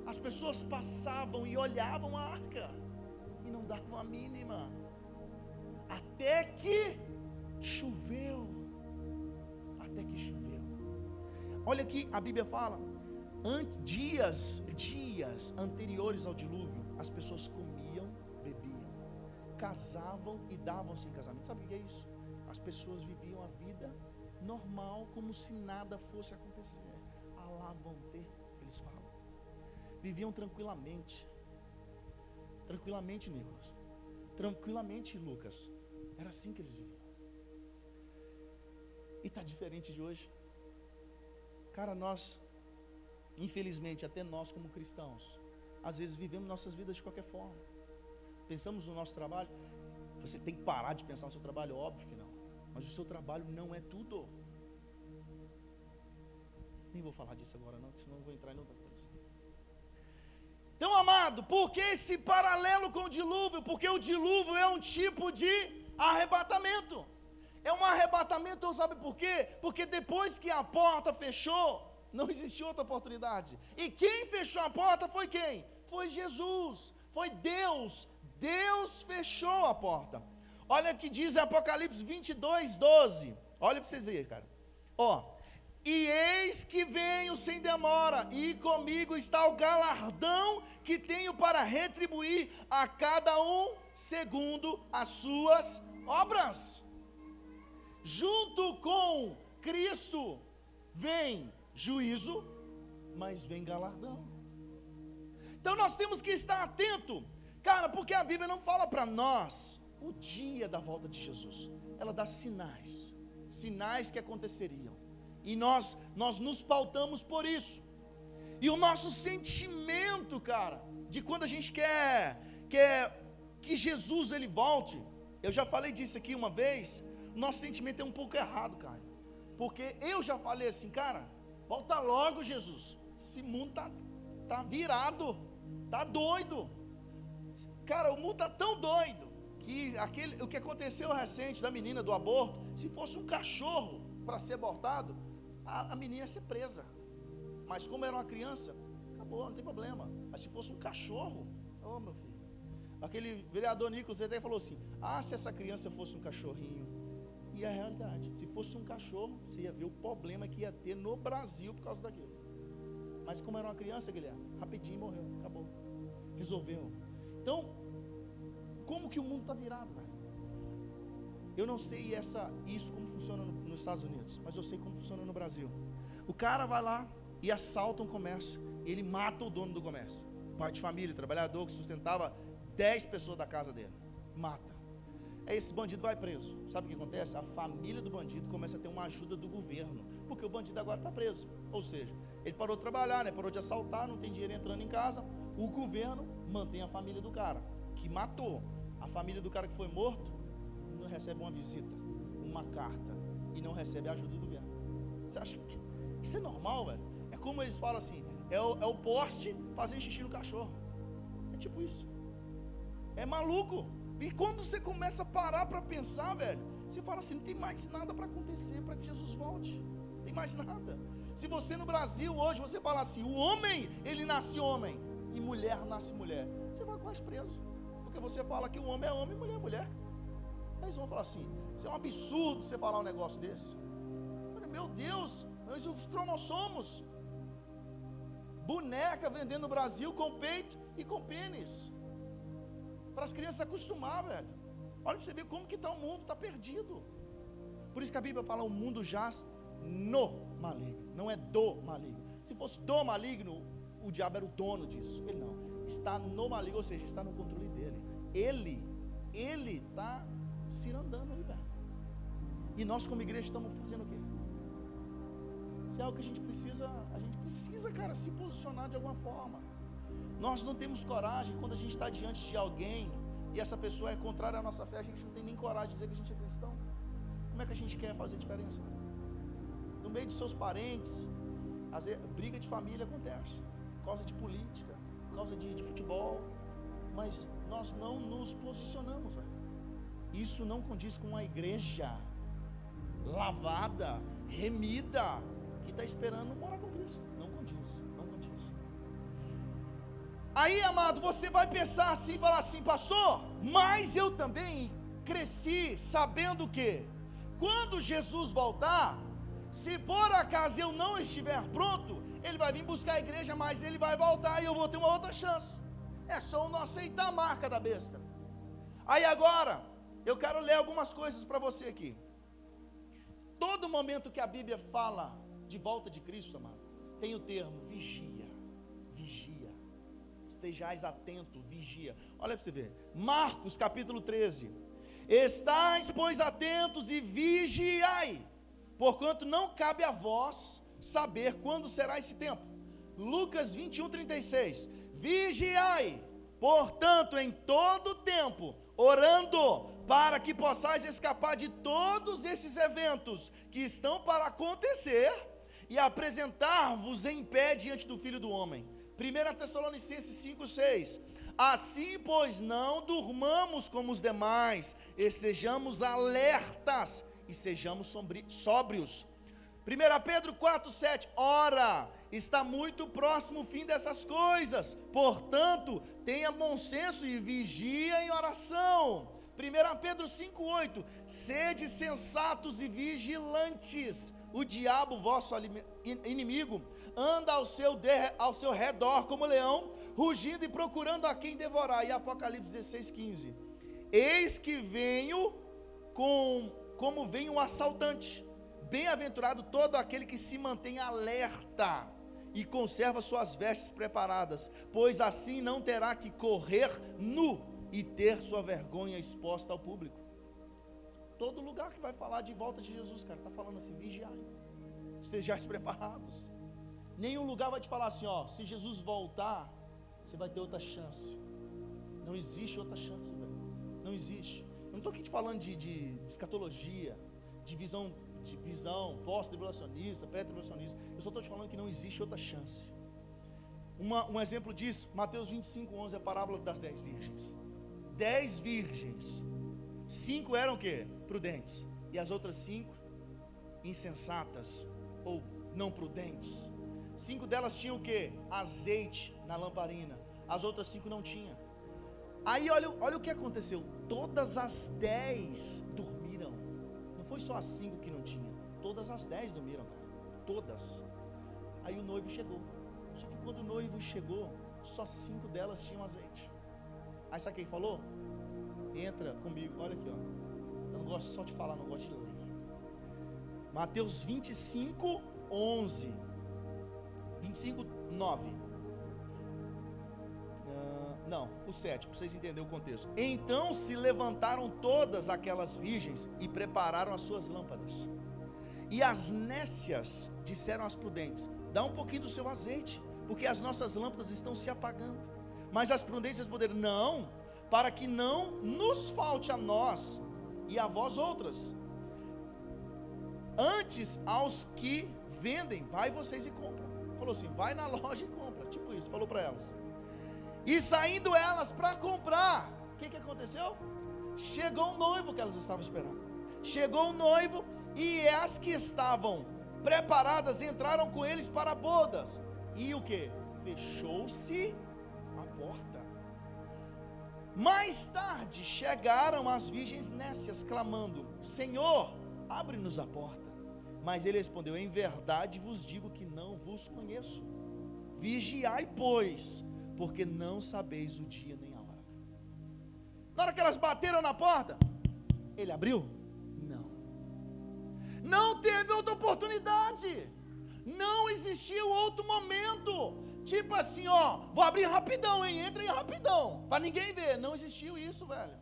As pessoas passavam e olhavam a arca e não davam a mínima. Até que choveu. Olha aqui, a Bíblia fala, dias anteriores ao dilúvio, as pessoas comiam, bebiam, casavam e davam-se em casamento. Sabe o que é isso? As pessoas viviam a vida normal, como se nada fosse acontecer. Alá vão ter, eles falam. Viviam tranquilamente, Nicolas, tranquilamente, Lucas. Era assim que eles viviam. E está diferente de hoje. Cara, nós, infelizmente, até nós como cristãos, às vezes vivemos nossas vidas de qualquer forma. Pensamos no nosso trabalho. Você tem que parar de pensar no seu trabalho, óbvio que não. Mas o seu trabalho não é tudo. Nem vou falar disso agora não, porque senão eu vou entrar em outra coisa. Então, amado, por que esse paralelo com o dilúvio? Porque o dilúvio é um tipo de arrebatamento. É um arrebatamento, sabe por quê? Porque depois que a porta fechou, Não existiu outra oportunidade. E quem fechou a porta foi quem? Foi Jesus, foi Deus. Deus fechou a porta. Olha o que diz em Apocalipse 22:12. Olha para você ver, cara. E eis que venho sem demora, e comigo está o galardão que tenho para retribuir a cada um segundo as suas obras. Junto com Cristo vem juízo, mas vem galardão. Então nós temos que estar atento, cara, porque a Bíblia não fala para nós o dia da volta de Jesus. Ela dá sinais que aconteceriam. E nós nos pautamos por isso. E o nosso sentimento, cara, de quando a gente quer que Jesus ele volte, eu já falei disso aqui uma vez, nosso sentimento é um pouco errado, cara. Porque eu já falei assim, cara, volta logo, Jesus. Esse mundo tá virado, tá doido. Cara, o mundo tá tão doido que o que aconteceu recente da menina do aborto, se fosse um cachorro para ser abortado, a menina ia ser presa. Mas como era uma criança, acabou, não tem problema. Mas se fosse um cachorro, meu filho. Aquele vereador Nicolas até falou assim: se essa criança fosse um cachorrinho. E a realidade, se fosse um cachorro, você ia ver o problema que ia ter no Brasil por causa daquilo. Mas como era uma criança, Guilherme, rapidinho morreu, acabou. Resolveu. Então, como que o mundo está virado, velho? Eu não sei isso como funciona nos Estados Unidos, mas eu sei como funciona no Brasil. O cara vai lá e assalta um comércio, ele mata o dono do comércio, pai de família, trabalhador que sustentava 10 pessoas da casa dele, mata. Aí esse bandido vai preso. Sabe o que acontece? A família do bandido começa a ter uma ajuda do governo, porque o bandido agora está preso. Ou seja, ele parou de trabalhar, parou de assaltar, não tem dinheiro entrando em casa. O governo mantém a família do cara que matou. A família do cara que foi morto não recebe uma visita, uma carta, e não recebe a ajuda do governo. Você acha que isso é normal, velho? É como eles falam assim, é o poste fazendo xixi no cachorro. É tipo isso. É maluco. E quando você começa a parar para pensar, velho, você fala assim, não tem mais nada para acontecer para que Jesus volte. Não tem mais nada. Se você no Brasil hoje, você fala assim, o homem, ele nasce homem, e mulher nasce mulher, você vai quase preso. Porque você fala que o homem é homem e mulher é mulher. Aí eles vão falar assim, isso é um absurdo você falar um negócio desse. Meu Deus, nós os cromossomos. Boneca vendendo no Brasil com peito e com pênis. Para as crianças se acostumar, velho. Olha para você ver como que está o mundo, está perdido. Por isso que a Bíblia fala, o mundo jaz no maligno, não é do maligno. Se fosse do maligno, o diabo era o dono disso. Ele não, está no maligno, ou seja, está no controle dele. Ele está cirandando aí, velho. E nós como igreja estamos fazendo o quê? Isso é algo que a gente precisa, cara, se posicionar de alguma forma. Nós não temos coragem quando a gente está diante de alguém e essa pessoa é contrária à nossa fé, a gente não tem nem coragem de dizer que a gente é cristão. Como é que a gente quer fazer diferença? No meio de seus parentes, às vezes, briga de família acontece, por causa de política, por causa de futebol, mas nós não nos posicionamos, velho. Isso não condiz com uma igreja lavada, remida, que está esperando morar com Cristo. Não condiz. Aí, amado, você vai pensar assim, falar assim, pastor, mas eu também cresci sabendo que quando Jesus voltar, se por acaso eu não estiver pronto, ele vai vir buscar a igreja, mas ele vai voltar e eu vou ter uma outra chance. É só não aceitar a marca da besta. Aí agora, eu quero ler algumas coisas para você aqui. Todo momento que a Bíblia fala de volta de Cristo, amado, tem o termo vigia. Estejais atento, vigia. Olha para você ver. Marcos capítulo 13. Estais, pois, atentos e vigiai, porquanto não cabe a vós saber quando será esse tempo. Lucas 21:36. Vigiai, portanto, em todo tempo, orando, para que possais escapar de todos esses eventos que estão para acontecer e apresentar-vos em pé diante do Filho do Homem. 1 Tessalonicenses 5:6. Assim, pois, não durmamos como os demais, e sejamos alertas e sejamos sóbrios. 1 Pedro 4,7, ora, está muito próximo o fim dessas coisas, portanto, tenha bom senso e vigia em oração. 1 Pedro 5,8, sede sensatos e vigilantes, o diabo, vosso inimigo, anda ao seu redor como leão, rugindo e procurando a quem devorar. E Apocalipse 16,15, eis que venho como vem um assaltante, bem-aventurado todo aquele que se mantém alerta e conserva suas vestes preparadas, pois assim não terá que correr nu e ter sua vergonha exposta ao público. Todo lugar que vai falar de volta de Jesus, cara, está falando assim, vigiai, sejais preparados. Nenhum lugar vai te falar assim, ó, se Jesus voltar, você vai ter outra chance. Não existe outra chance, velho. Não existe. Eu não estou aqui te falando de escatologia, de visão pós-tribulacionista, pré-tribulacionista. Eu só estou te falando que não existe outra chance. Um exemplo disso, Mateus 25,11, é a parábola das 10 virgens. 10 virgens, 5 eram o quê? Prudentes, e as outras 5 insensatas ou não prudentes. 5 delas tinham o quê? Azeite na lamparina, as outras 5 não tinham. Aí olha o que aconteceu, todas as 10 dormiram. Não foi só as 5 que não tinham, todas as 10 dormiram, cara, todas. Aí o noivo chegou, só que quando o noivo chegou, só 5 delas tinham azeite. Aí sabe quem falou? Entra comigo, olha aqui, ó. Eu não gosto só de falar, não gosto de ler. Mateus 25:11, 25:9. Não, o 7, para vocês entenderem o contexto. Então se levantaram todas aquelas virgens e prepararam as suas lâmpadas. E as nécias disseram às prudentes: dá um pouquinho do seu azeite, porque as nossas lâmpadas estão se apagando. Mas as prudentes responderam: não, para que não nos falte a nós e a vós outras. Antes aos que vendem, vai vocês e compram. Falou assim, vai na loja e compra, tipo isso, falou para elas. E saindo elas para comprar, o que aconteceu? Chegou o noivo que elas estavam esperando. Chegou o noivo e as que estavam preparadas entraram com eles para bodas. E o que? Fechou-se a porta. Mais tarde chegaram as virgens nécias, clamando: Senhor, abre-nos a porta. Mas ele respondeu: em verdade vos digo que não vos conheço. Vigiai, pois, porque não sabeis o dia nem a hora. Na hora que elas bateram na porta, ele abriu? Não teve outra oportunidade, não existiu outro momento, tipo assim, ó, vou abrir rapidão, hein, entra aí rapidão, para ninguém ver. Não existiu isso, velho,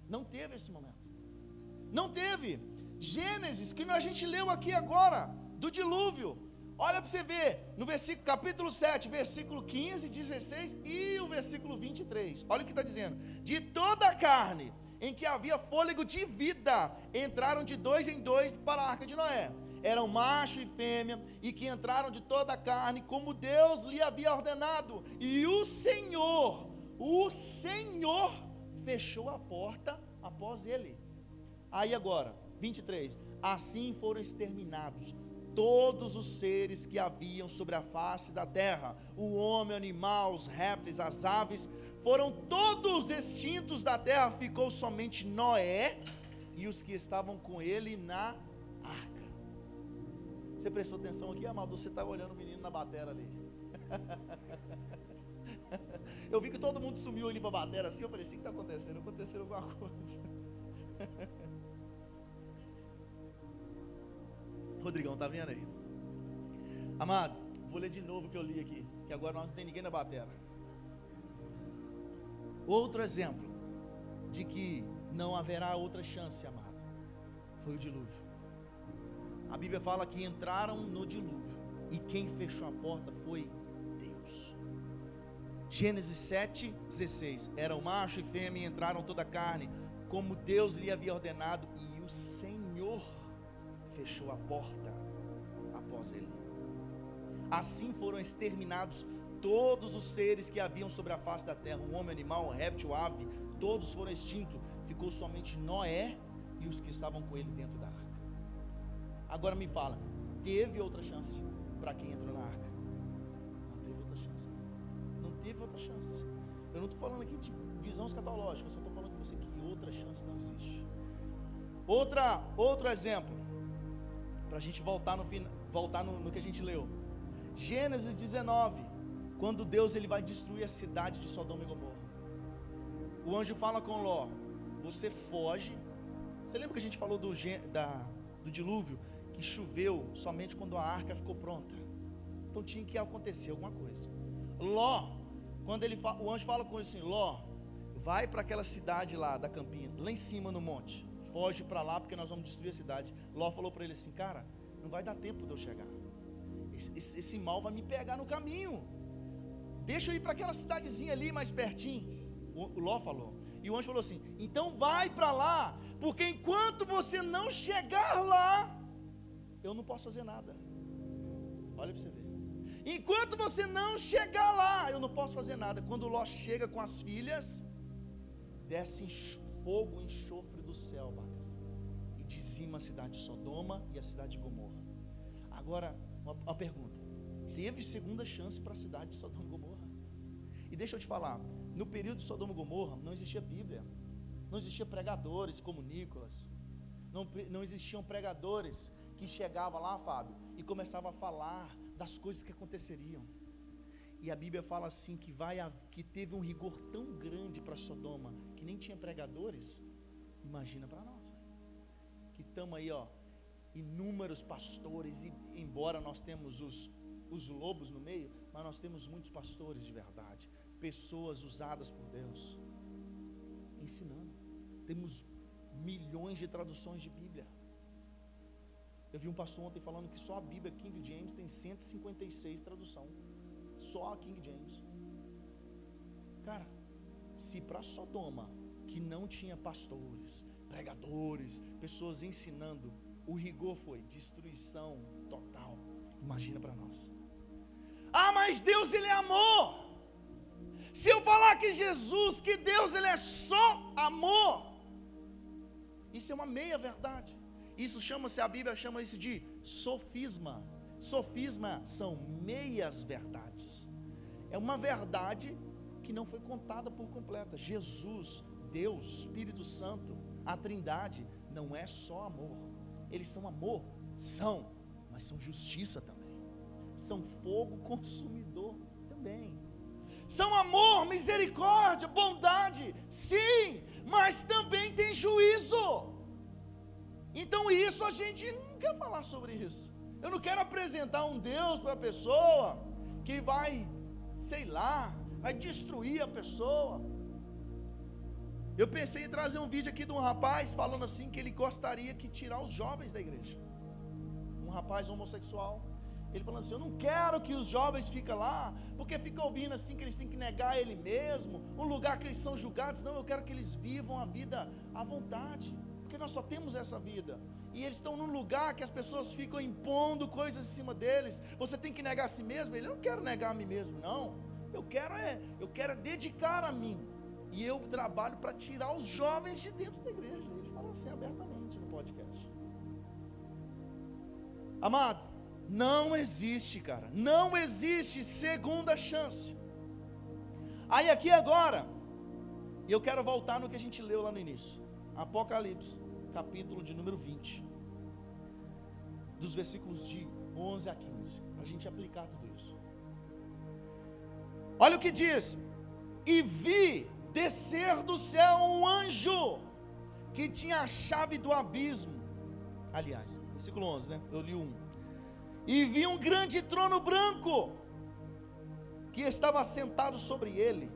não teve esse momento, não teve. Gênesis, que a gente leu aqui agora, do dilúvio, olha para você ver, no versículo, capítulo 7, versículo 15, 16 e o versículo 23, olha o que está dizendo: de toda a carne em que havia fôlego de vida, entraram de 2 em 2 para a arca de Noé, eram macho e fêmea, e que entraram de toda a carne, como Deus lhe havia ordenado, e o Senhor fechou a porta após ele. Aí agora, 23, assim foram exterminados todos os seres que haviam sobre a face da terra, o homem, o animal, os répteis, as aves, foram todos extintos da terra, ficou somente Noé e os que estavam com ele na arca. Você prestou atenção aqui, amado? Você está olhando o menino na batera ali. Eu vi que todo mundo sumiu ali para a batera assim, eu falei assim, o que está acontecendo? Aconteceu alguma coisa. Rodrigão, tá vendo aí? Amado, vou ler de novo o que eu li aqui, que agora nós não tem ninguém na batera. Outro exemplo de que não haverá outra chance, amado, foi o dilúvio. A Bíblia fala que entraram no dilúvio e quem fechou a porta foi Deus. Gênesis 7:16, eram macho e fêmea e entraram toda a carne, como Deus lhe havia ordenado, e o Senhor fechou a porta após ele. Assim foram exterminados todos os seres que haviam sobre a face da terra, o homem, o animal, o réptil, a ave, todos foram extintos, ficou somente Noé e os que estavam com ele dentro da arca. Agora me fala, teve outra chance para quem entrou na arca. Não teve outra chance. Não teve outra chance. Eu não estou falando aqui de visão escatológica, eu só estou falando com você que outra chance não existe. Outro exemplo, para a gente voltar no que a gente leu. Gênesis 19, quando Deus ele vai destruir a cidade de Sodoma e Gomorra. O anjo fala com Ló: você foge. Você lembra que a gente falou do dilúvio, que choveu somente quando a arca ficou pronta? Então tinha que acontecer alguma coisa. Ló, quando o anjo fala com ele assim: Ló, vai para aquela cidade lá da campinha, lá em cima no monte, foge para lá porque nós vamos destruir a cidade. Ló falou para ele assim: cara, não vai dar tempo de eu chegar, esse mal vai me pegar no caminho, deixa eu ir para aquela cidadezinha ali mais pertinho. O Ló falou, e o anjo falou assim: então vai para lá, porque enquanto você não chegar lá, eu não posso fazer nada. Olha para você ver, enquanto você não chegar lá, eu não posso fazer nada. Quando Ló chega com as filhas, desce fogo, enxofre do céu, e dizima a cidade de Sodoma e a cidade de Gomorra. Agora, uma pergunta: teve segunda chance para a cidade de Sodoma e Gomorra? E deixa eu te falar, no período de Sodoma e Gomorra não existia Bíblia, não existiam pregadores como Nicolas, não existiam pregadores que chegavam lá, Fábio, e começavam a falar das coisas que aconteceriam. E a Bíblia fala assim que teve um rigor tão grande para Sodoma, que nem tinha pregadores. Imagina para nós, que estamos aí, inúmeros pastores, e embora nós temos os lobos no meio, mas nós temos muitos pastores de verdade, pessoas usadas por Deus, ensinando. Temos milhões de traduções de Bíblia. Eu vi um pastor ontem falando que só a Bíblia King James tem 156 traduções. Só a King James. Cara, se para Sodoma, que não tinha pastores, pregadores, pessoas ensinando, o rigor foi destruição total, imagina para nós. Ah, mas Deus ele é amor. Se eu falar que Jesus, que Deus ele é só amor, isso é uma meia verdade. Isso a Bíblia chama isso de sofisma. Sofisma são meias verdades. É uma verdade que não foi contada por completa. Jesus, Deus, Espírito Santo, a Trindade não é só amor. Eles são amor, mas são justiça também. São fogo consumidor também. São amor, misericórdia, bondade, sim, mas também tem juízo. Então isso a gente não quer falar sobre isso. Eu não quero apresentar um Deus para a pessoa que vai, vai destruir a pessoa. Eu pensei em trazer um vídeo aqui de um rapaz falando assim que ele gostaria que tirar os jovens da igreja. Um rapaz homossexual. Ele falando assim: eu não quero que os jovens fiquem lá, porque ficam ouvindo assim que eles têm que negar ele mesmo, um lugar que eles são julgados. Não, eu quero que eles vivam a vida à vontade, porque nós só temos essa vida. E eles estão num lugar que as pessoas ficam impondo coisas em cima deles. Você tem que negar a si mesmo. Ele: eu não quero negar a mim mesmo, não. Eu quero dedicar a mim. E eu trabalho para tirar os jovens de dentro da igreja. Eles falam assim abertamente no podcast. Amado, não existe, cara, não existe segunda chance. Aí aqui agora, eu quero voltar no que a gente leu lá no início. Apocalipse, capítulo de número 20, dos versículos de 11 a 15, para a gente aplicar tudo isso. Olha o que diz: e vi descer do céu um anjo, que tinha a chave do abismo. Aliás, versículo 11, né? Eu li 1. E vi um grande trono branco, que estava sentado sobre ele,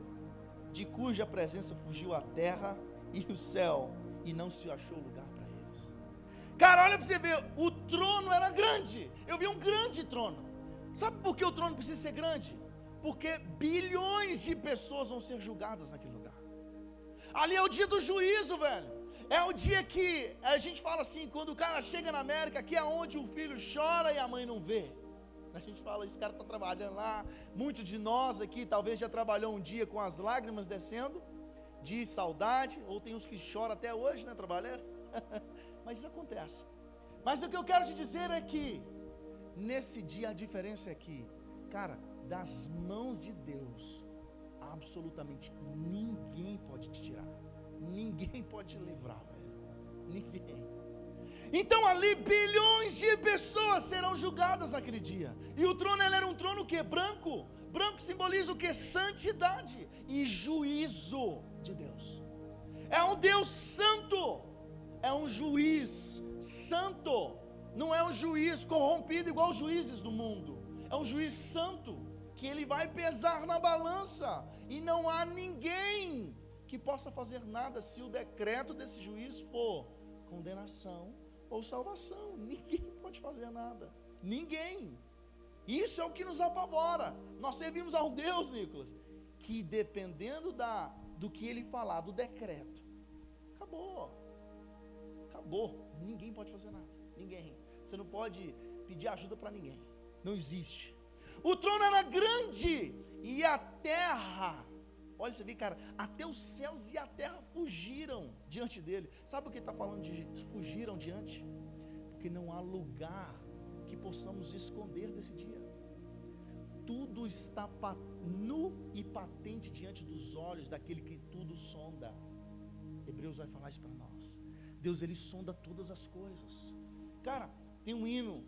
de cuja presença fugiu a terra e o céu, e não se achou lugar para eles. Cara, olha para você ver, o trono era grande. Eu vi um grande trono. Sabe por que o trono precisa ser grande? Porque bilhões de pessoas vão ser julgadas naquele lugar. Ali é o dia do juízo, velho. É o dia que a gente fala assim, quando o cara chega na América, que é onde o filho chora e a mãe não vê. A gente fala: esse cara está trabalhando lá. Muitos de nós aqui talvez já trabalhou um dia com as lágrimas descendo, de saudade, ou tem uns que choram até hoje, né, trabalhando. Mas isso acontece. Mas o que eu quero te dizer é que Nesse dia a diferença é que, cara, das mãos de Deus, absolutamente ninguém pode te tirar. Ninguém pode te livrar, velho. Ninguém. Então ali bilhões de pessoas serão julgadas naquele dia. E o trono, ele era um trono o quê? Branco. Branco simboliza o quê? Santidade e juízo de Deus. É um Deus santo. É um juiz santo. Não é um juiz corrompido igual os juízes do mundo. É um juiz santo, que ele vai pesar na balança. E não há ninguém que possa fazer nada se o decreto desse juiz for condenação ou salvação. Ninguém pode fazer nada. Ninguém. Isso é o que nos apavora. Nós servimos a um Deus, Nicolas, que dependendo do que ele falar, do decreto, acabou. Ninguém pode fazer nada. Ninguém. Você não pode pedir ajuda para ninguém. Não existe. O trono era grande e a terra, olha, você vê, cara, até os céus e a terra fugiram diante dele. Sabe por que ele está falando de fugiram diante? Porque não há lugar que possamos esconder desse dia. Tudo está nu e patente diante dos olhos daquele que tudo sonda. Hebreus vai falar isso para nós. Deus, ele sonda todas as coisas. Cara, tem um hino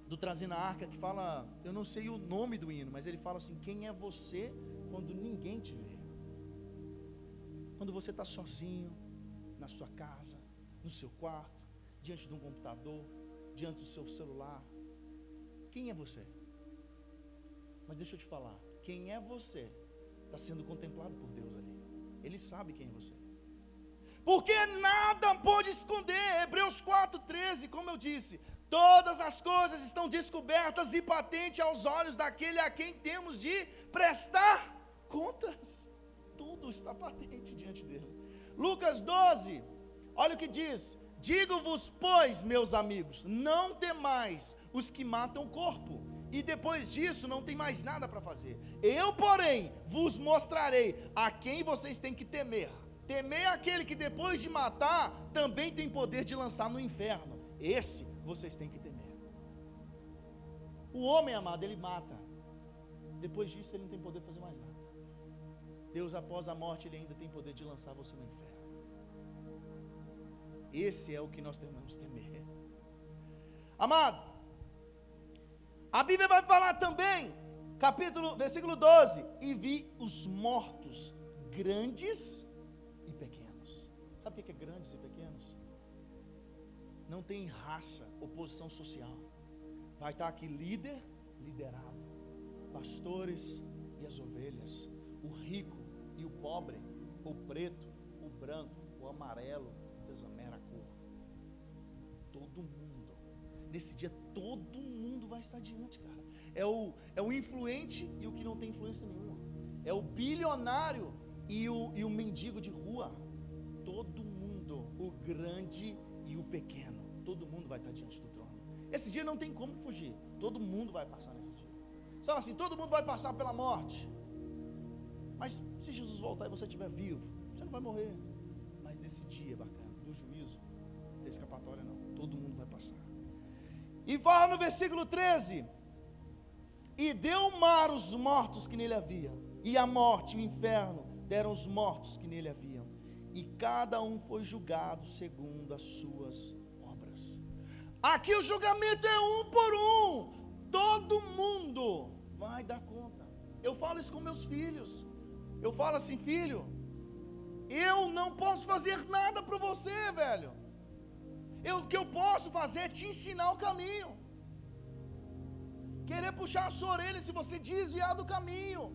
do Trazendo a Arca que fala, eu não sei o nome do hino, mas ele fala assim: quem é você quando ninguém te vê? Quando você está sozinho, na sua casa, no seu quarto, diante de um computador, diante do seu celular, quem é você? Mas deixa eu te falar, quem é você está sendo contemplado por Deus ali. Ele sabe quem é você, porque nada pode esconder. Hebreus 4:13, como eu disse, todas as coisas estão descobertas e patentes aos olhos daquele a quem temos de prestar contas. Tudo está patente diante dele. Lucas 12, olha o que diz: digo-vos, pois, meus amigos, não temais os que matam o corpo, e depois disso não tem mais nada para fazer. Eu, porém, vos mostrarei a quem vocês têm que temer. Temei aquele que depois de matar, também tem poder de lançar no inferno. Esse vocês têm que temer. O homem, amado, ele mata. Depois disso ele não tem poder de fazer mais nada. Deus, após a morte, ele ainda tem poder de lançar você no inferno. Esse é o que nós devemos temer. Amado, a Bíblia vai falar também, versículo 12: e vi os mortos, grandes e pequenos. Sabe o que é grandes e pequenos? Não tem raça, oposição social. Vai estar aqui líder, liderado, pastores e as ovelhas, o rico e o pobre, o preto, o branco, o amarelo, a mera cor. Todo mundo, nesse dia todo mundo vai estar diante, cara. É o influente e o que não tem influência nenhuma. É o bilionário e o mendigo de rua. Todo mundo, o grande e o pequeno, todo mundo vai estar diante do trono. Esse dia não tem como fugir. Todo mundo vai passar nesse dia. Você fala assim, todo mundo vai passar pela morte. Mas se Jesus voltar e você estiver vivo, você não vai morrer. Mas nesse dia bacana, do juízo, não tem escapatória não. Todo mundo vai passar. E fala no versículo 13: e deu o mar os mortos que nele havia, e a morte e o inferno deram os mortos que nele haviam, e cada um foi julgado segundo as suas obras. Aqui o julgamento é um por um. Todo mundo vai dar conta. Eu falo isso com meus filhos. Eu falo assim, filho, eu não posso fazer nada para você, velho. O que eu posso fazer é te ensinar o caminho, querer puxar a sua orelha se você desviar do caminho.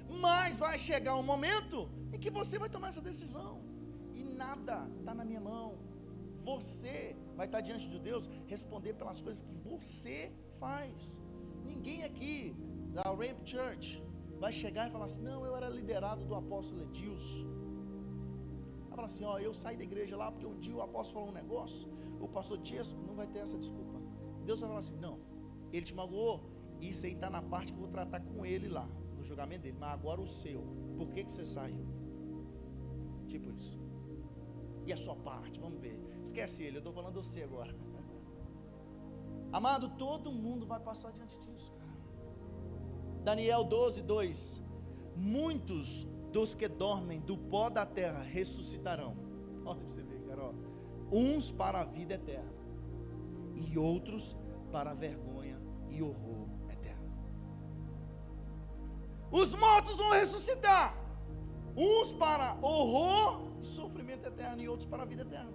Mas vai chegar um momento em que você vai tomar essa decisão, e nada está na minha mão. Você vai estar diante de Deus, responder pelas coisas que você faz. Ninguém aqui da Ramp Church vai chegar e falar assim, não, eu era liderado do apóstolo Edilson. Vai falar assim, ó, eu saí da igreja lá porque um dia o apóstolo falou um negócio, o pastor Tiesto, não vai ter essa desculpa. Deus vai falar assim, não, ele te magoou, isso aí está na parte que eu vou tratar com ele lá, no julgamento dele, mas agora o seu, por que você saiu? Tipo isso. E a sua parte, vamos ver, esquece ele, eu estou falando de você agora. Amado, todo mundo vai passar diante disso, cara. Daniel 12:2. Muitos dos que dormem do pó da terra ressuscitarão. Olha pra você ver, cara, ó. Uns para a vida eterna e outros para a vergonha e horror eterno. Os mortos vão ressuscitar, uns para horror e sofrimento eterno e outros para a vida eterna.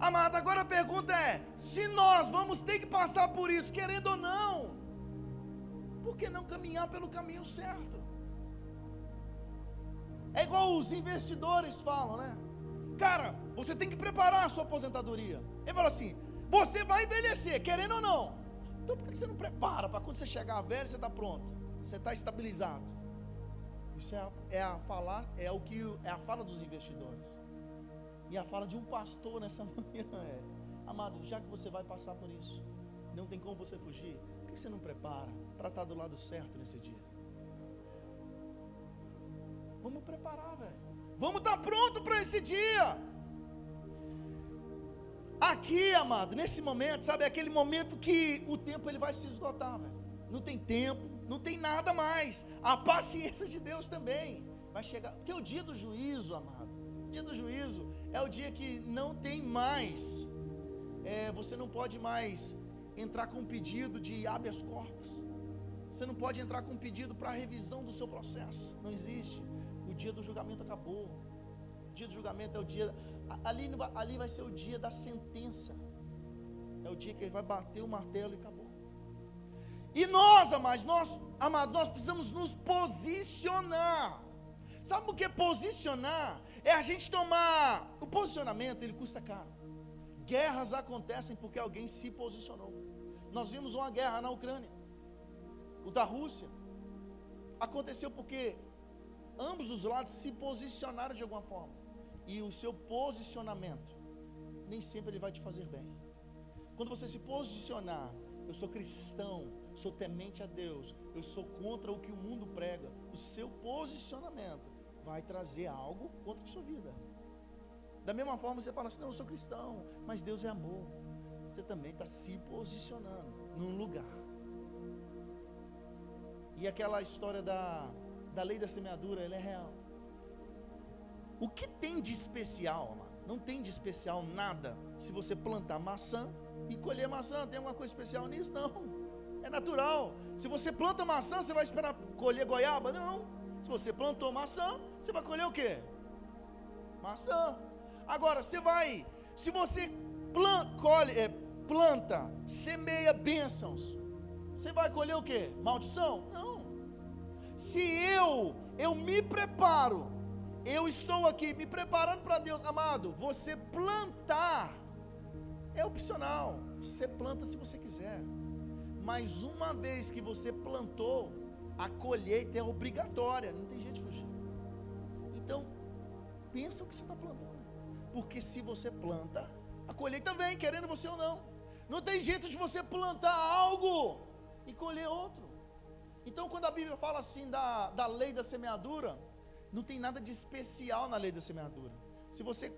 Amado, agora a pergunta é: se nós vamos ter que passar por isso, querendo ou não, por que não caminhar pelo caminho certo? É igual os investidores falam, né? Cara, você tem que preparar a sua aposentadoria. Ele fala assim: você vai envelhecer, querendo ou não. Então por que você não prepara para quando você chegar velho, você está pronto, você está estabilizado? Isso é a fala dos investidores. E a fala de um pastor nessa manhã é: amado, já que você vai passar por isso, não tem como você fugir, por que você não prepara para estar do lado certo nesse dia? Vamos preparar, velho. Vamos estar pronto para esse dia. Aqui, amado, nesse momento, sabe, é aquele momento que o tempo ele vai se esgotar, velho. Não tem tempo, não tem nada mais. A paciência de Deus também vai chegar, porque o dia do juízo, amado, o dia do juízo é o dia que não tem mais, você não pode mais entrar com um pedido de habeas corpus. Você não pode entrar com um pedido para revisão do seu processo. Não existe. O dia do julgamento acabou. O dia do julgamento é o dia, ali vai ser o dia da sentença. É o dia que ele vai bater o martelo e acabou. E nós, amados, nós precisamos nos posicionar. Sabe o que é posicionar? É a gente tomar, o posicionamento ele custa caro. Guerras acontecem porque alguém se posicionou. Nós vimos uma guerra na Ucrânia, o da Rússia, aconteceu porque ambos os lados se posicionaram de alguma forma, e o seu posicionamento nem sempre ele vai te fazer bem. Quando você se posicionar: eu sou cristão, sou temente a Deus, eu sou contra o que o mundo prega, o seu posicionamento vai trazer algo contra a sua vida. Da mesma forma você fala assim: não, eu sou cristão, mas Deus é amor. Você também está se posicionando num lugar. E aquela história da lei da semeadura, ela é real. O que tem de especial, amado? Não tem de especial nada se você plantar maçã e colher maçã. Tem alguma coisa especial nisso? Não, é natural. Se você planta maçã, você vai esperar colher goiaba? Não. Se você plantou maçã, você vai colher o quê? Maçã. Agora, se você planta, semeia bênçãos, você vai colher o quê? Maldição? Não. Se eu me preparo, eu estou aqui me preparando para Deus, amado, você plantar é opcional, você planta se você quiser, mas uma vez que você plantou, a colheita é obrigatória, não tem jeito de fugir. Então, pensa o que você está plantando, porque se você planta, a colheita vem, querendo você ou não. Não tem jeito de você plantar algo e colher outro. Então, quando a Bíblia fala assim da lei da semeadura, não tem nada de especial na lei da semeadura. Se você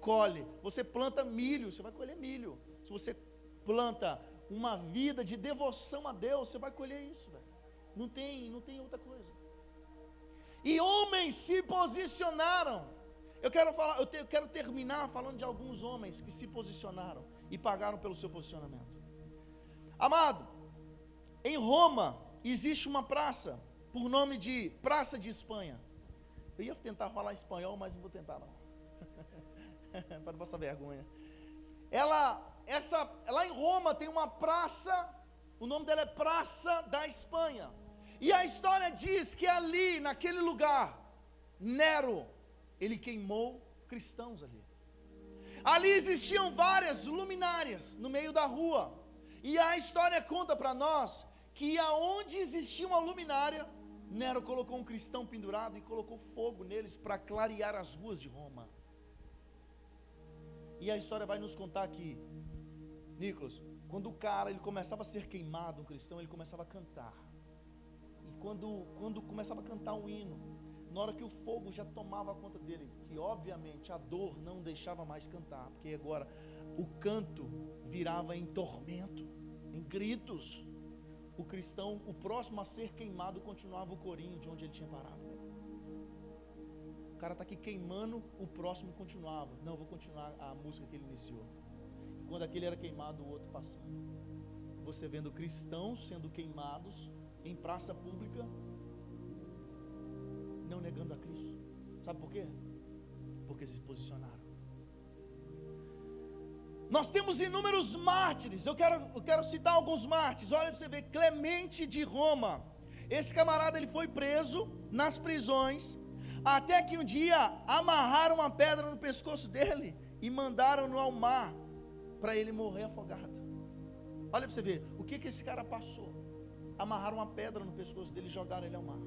você planta milho, você vai colher milho. Se você planta uma vida de devoção a Deus, você vai colher isso, velho. Não tem outra coisa. E homens se posicionaram. Eu quero terminar falando de alguns homens que se posicionaram e pagaram pelo seu posicionamento. Amado, em Roma existe uma praça por nome de Praça de Espanha. Eu ia tentar falar espanhol, mas não vou tentar não. Para não passar vergonha. Lá em Roma tem uma praça, o nome dela é Praça da Espanha. E a história diz que ali, naquele lugar, Nero, ele queimou cristãos ali. Ali existiam várias luminárias no meio da rua. E a história conta para nós que aonde existia uma luminária, Nero colocou um cristão pendurado e colocou fogo neles para clarear as ruas de Roma. E a história vai nos contar que, Nicolas, quando o cara ele começava a ser queimado, um cristão, ele começava a cantar. E quando começava a cantar um hino, na hora que o fogo já tomava conta dele, que obviamente a dor não deixava mais cantar, porque agora o canto virava em tormento, em gritos. O cristão, o próximo a ser queimado, continuava o corinho de onde ele tinha parado. O cara está aqui queimando, o próximo continuava. Não, vou continuar a música que ele iniciou. E quando aquele era queimado, o outro passando. Você vendo cristãos sendo queimados em praça pública, não negando a Cristo. Sabe por quê? Porque se posicionaram. Nós temos inúmeros mártires. Eu quero citar alguns mártires. Olha para você ver, Clemente de Roma. Esse camarada, ele foi preso nas prisões, até que um dia amarraram uma pedra no pescoço dele e mandaram-no ao mar para ele morrer afogado. Olha para você ver, o que esse cara passou? Amarraram uma pedra no pescoço dele e jogaram ele ao mar.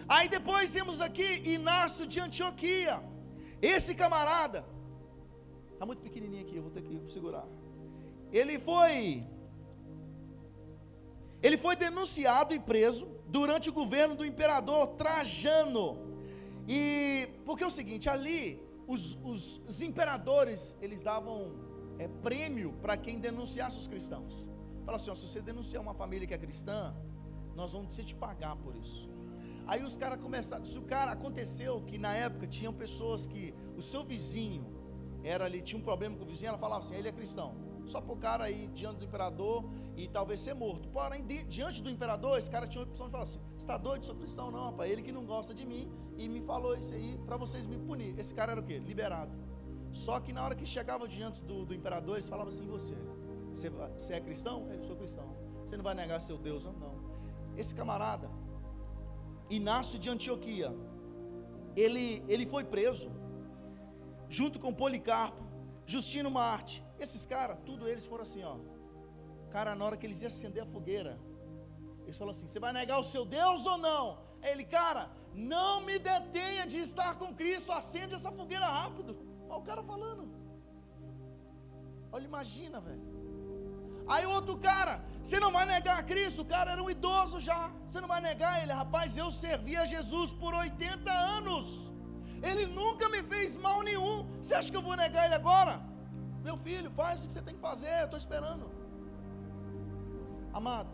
Aí depois temos aqui Inácio de Antioquia. Esse camarada está muito pequenininho aqui, eu vou ter que segurar. Ele foi denunciado e preso durante o governo do imperador Trajano. E porque é o seguinte, ali os imperadores, eles davam prêmio para quem denunciasse os cristãos. Fala assim, ó, se você denunciar uma família que é cristã, nós vamos te pagar por isso. Aí os caras começaram, aconteceu que na época tinham pessoas que o seu vizinho tinha um problema com o vizinho, ela falava assim, ele é cristão, só para o cara aí diante do imperador e talvez ser morto. Porém, diante do imperador, esse cara tinha a opção de falar assim, você está doido, sou cristão? Não, rapaz, ele que não gosta de mim e me falou isso aí para vocês me punir. Esse cara era o quê? Liberado. Só que na hora que chegava diante do imperador, eles falavam assim, você é cristão? Eu sou cristão. Você não vai negar seu Deus? Não. Esse camarada, Inácio de Antioquia, ele foi preso, junto com Policarpo, Justino Marte. Esses caras, tudo eles foram assim, ó. Cara, na hora que eles iam acender a fogueira, eles falaram assim, você vai negar o seu Deus ou não? Aí ele, cara, não me detenha de estar com Cristo, acende essa fogueira rápido. Olha o cara falando. Olha, imagina, velho. Aí o outro cara, você não vai negar a Cristo? O cara era um idoso já. Você não vai negar ele? Rapaz, eu servi a Jesus por 80 anos. Ele nunca me fez mal nenhum. Você acha que eu vou negar ele agora? Meu filho, faz o que você tem que fazer, eu estou esperando. Amado,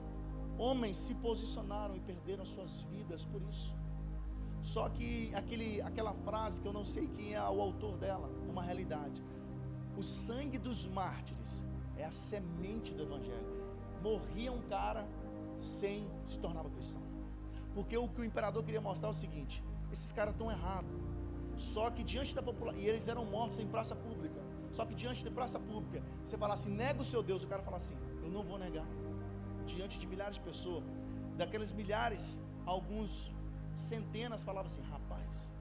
homens se posicionaram e perderam as suas vidas por isso. Só que aquela frase que eu não sei quem é o autor dela, é uma realidade. O sangue dos mártires é a semente do evangelho. Morria um cara sem se tornava cristão. Porque o que o imperador queria mostrar é o seguinte: esses caras estão errados. Só que diante da população, e eles eram mortos em praça pública. Só que diante da praça pública, você fala assim, nega o seu Deus, o cara fala assim, eu não vou negar. Diante de milhares de pessoas, daqueles milhares, alguns centenas falavam assim, rapaz,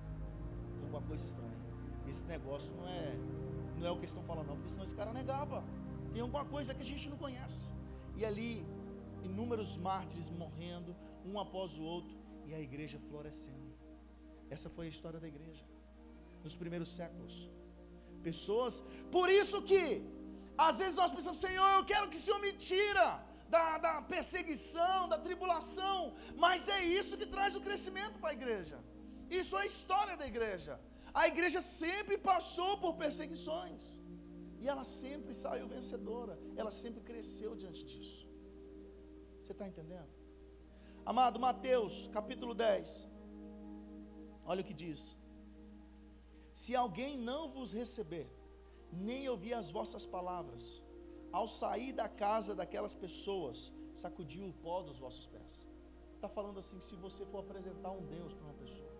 tem alguma coisa estranha. Esse negócio não é o que eles estão falando não, porque senão esse cara negava. Tem alguma coisa que a gente não conhece. E ali, inúmeros mártires morrendo, um após o outro, e a igreja florescendo. Essa foi a história da igreja nos primeiros séculos. Pessoas, por isso que às vezes nós pensamos, Senhor, eu quero que o Senhor me tira da perseguição, da tribulação, mas é isso que traz o crescimento para a igreja. Isso é a história da igreja. A igreja sempre passou por perseguições e ela sempre saiu vencedora, ela sempre cresceu diante disso. Você está entendendo? Amado, Mateus capítulo 10, olha o que diz: se alguém não vos receber, nem ouvir as vossas palavras, ao sair da casa daquelas pessoas, sacudiu o pó dos vossos pés. Está falando assim, se você for apresentar um Deus para uma pessoa,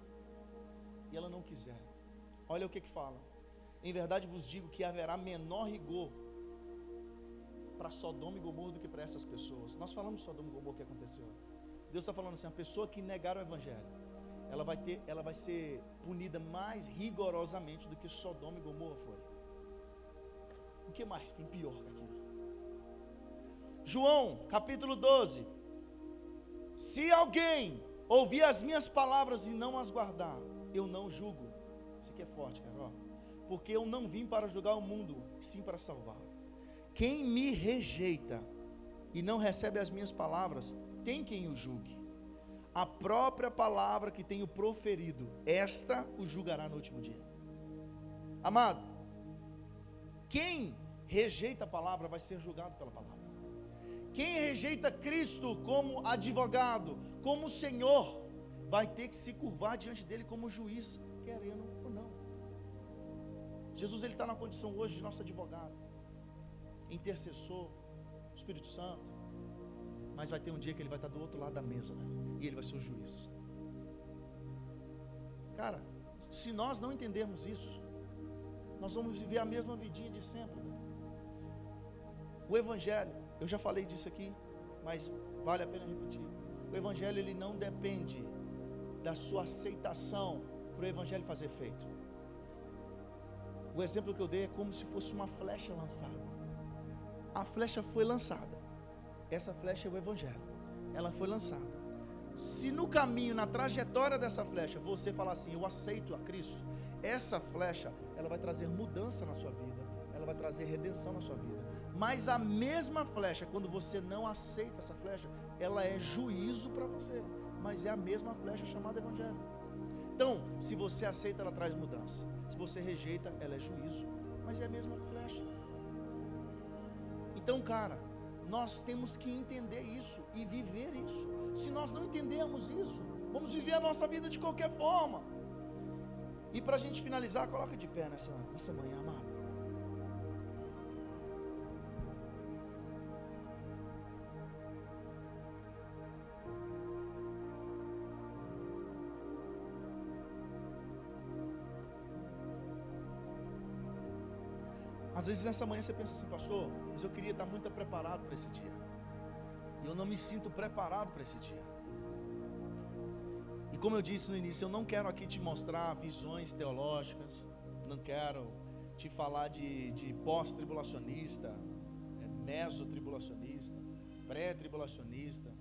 e ela não quiser, olha o que fala: em verdade vos digo que haverá menor rigor para Sodoma e Gomorra do que para essas pessoas. Nós falamos de Sodoma e Gomorra, o que aconteceu. Deus está falando assim, a pessoa que negar o evangelho, ela vai ser punida mais rigorosamente do que Sodoma e Gomorra foi. O que mais tem pior que aquilo? João, capítulo 12. Se alguém ouvir as minhas palavras e não as guardar, eu não julgo. Isso aqui é forte, cara, ó. Porque eu não vim para julgar o mundo, sim para salvar. Quem me rejeita e não recebe as minhas palavras, tem quem o julgue. A própria palavra que tenho proferido, esta o julgará no último dia. Amado, quem rejeita a palavra vai ser julgado pela palavra. Quem rejeita Cristo como advogado, como Senhor, vai ter que se curvar diante dele como juiz, querendo ou não. Jesus, ele está na condição hoje de nosso advogado, intercessor, Espírito Santo, mas vai ter um dia que ele vai estar do outro lado da mesa, velho, e ele vai ser o juiz. Cara, se nós não entendermos isso, nós vamos viver a mesma vidinha de sempre, velho. O Evangelho, eu já falei disso aqui, mas vale a pena repetir. O Evangelho, ele não depende da sua aceitação para o Evangelho fazer efeito. O exemplo que eu dei é como se fosse uma flecha lançada. A flecha foi lançada. Essa flecha é o Evangelho. Ela foi lançada. Se no caminho, na trajetória dessa flecha, você falar assim, eu aceito a Cristo, essa flecha, ela vai trazer mudança na sua vida, ela vai trazer redenção na sua vida. Mas a mesma flecha, quando você não aceita essa flecha, ela é juízo para você, mas é a mesma flecha chamada Evangelho. Então, se você aceita, ela traz mudança. Se você rejeita, ela é juízo, mas é a mesma flecha. Então, cara, nós temos que entender isso e viver isso. Se nós não entendermos isso, vamos viver a nossa vida de qualquer forma. E para a gente finalizar, coloca de pé nessa manhã, amado. Às vezes nessa manhã você pensa assim, pastor, mas eu queria estar muito preparado para esse dia. E eu não me sinto preparado para esse dia. E como eu disse no início, eu não quero aqui te mostrar visões teológicas, não quero te falar de pós-tribulacionista, mesotribulacionista, pré-tribulacionista.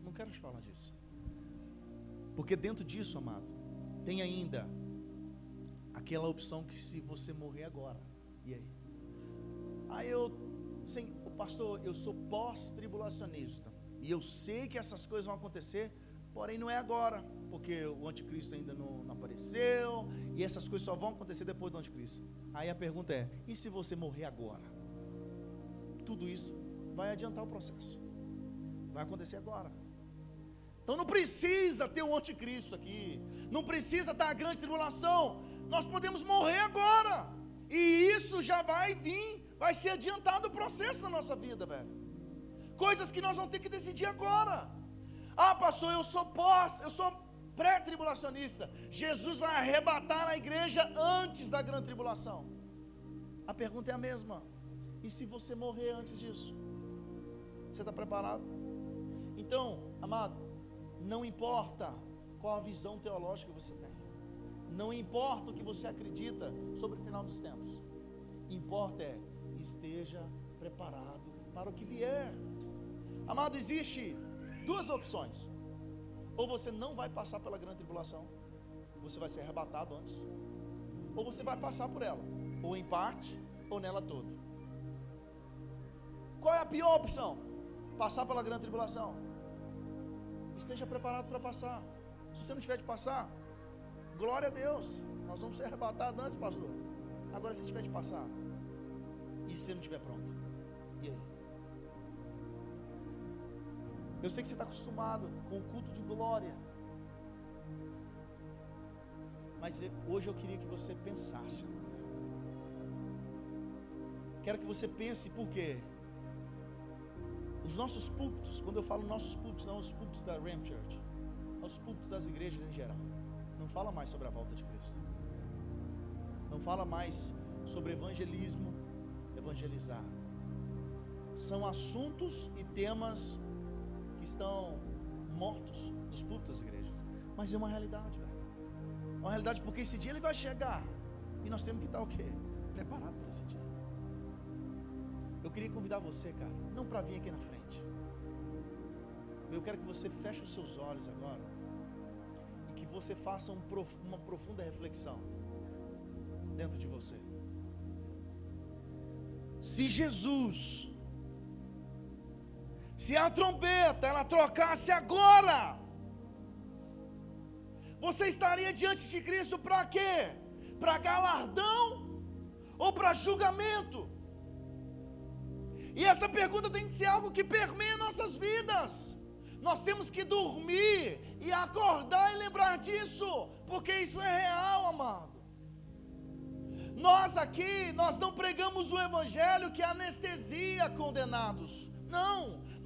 Não quero te falar disso. Porque dentro disso, amado, tem ainda aquela opção que se você morrer agora, e aí? Pastor, eu sou pós-tribulacionista, e eu sei que essas coisas vão acontecer, porém não é agora, porque o anticristo ainda não apareceu, e essas coisas só vão acontecer depois do anticristo. Aí a pergunta é, e se você morrer agora? Tudo isso vai adiantar o processo, vai acontecer agora. Então não precisa ter um anticristo aqui, não precisa estar a grande tribulação, nós podemos morrer agora, e isso já vai vir, vai ser adiantado o processo na nossa vida, velho. Coisas que nós vamos ter que decidir agora. Ah, pastor, eu sou pré-tribulacionista. Jesus vai arrebatar a igreja antes da grande tribulação. A pergunta é a mesma. E se você morrer antes disso? Você está preparado? Então, amado, não importa qual a visão teológica que você tem. Não importa o que você acredita sobre o final dos tempos. Importa é, esteja preparado para o que vier. Amado, existe duas opções. Ou você não vai passar pela grande tribulação, você vai ser arrebatado antes, ou você vai passar por ela, ou em parte, ou nela toda. Qual é a pior opção? Passar pela grande tribulação. Esteja preparado para passar. Se você não tiver de passar, glória a Deus, nós vamos ser arrebatados antes, pastor. Agora, se tiver de passar, e se você não estiver pronto, e aí? Eu sei que você está acostumado com o culto de glória, mas hoje eu queria que você pensasse. Quero que você pense, por quê? Os nossos púlpitos, quando eu falo nossos púlpitos, não os púlpitos da Ram Church, os púlpitos das igrejas em geral, não fala mais sobre a volta de Cristo, não fala mais sobre evangelismo, evangelizar. São assuntos e temas que estão mortos nos púlpitos das igrejas, mas é uma realidade, velho. É uma realidade, porque esse dia ele vai chegar e nós temos que estar o quê? Preparado para esse dia. Eu queria convidar você, cara, não para vir aqui na frente. Eu quero que você feche os seus olhos agora e que você faça uma profunda reflexão dentro de você. Se Jesus, se a trombeta ela trocasse agora, você estaria diante de Cristo para quê? Para galardão ou para julgamento? E essa pergunta tem que ser algo que permeia nossas vidas. Nós temos que dormir e acordar e lembrar disso, porque isso é real, amado. Nós aqui, nós não pregamos o evangelho que anestesia condenados. Não,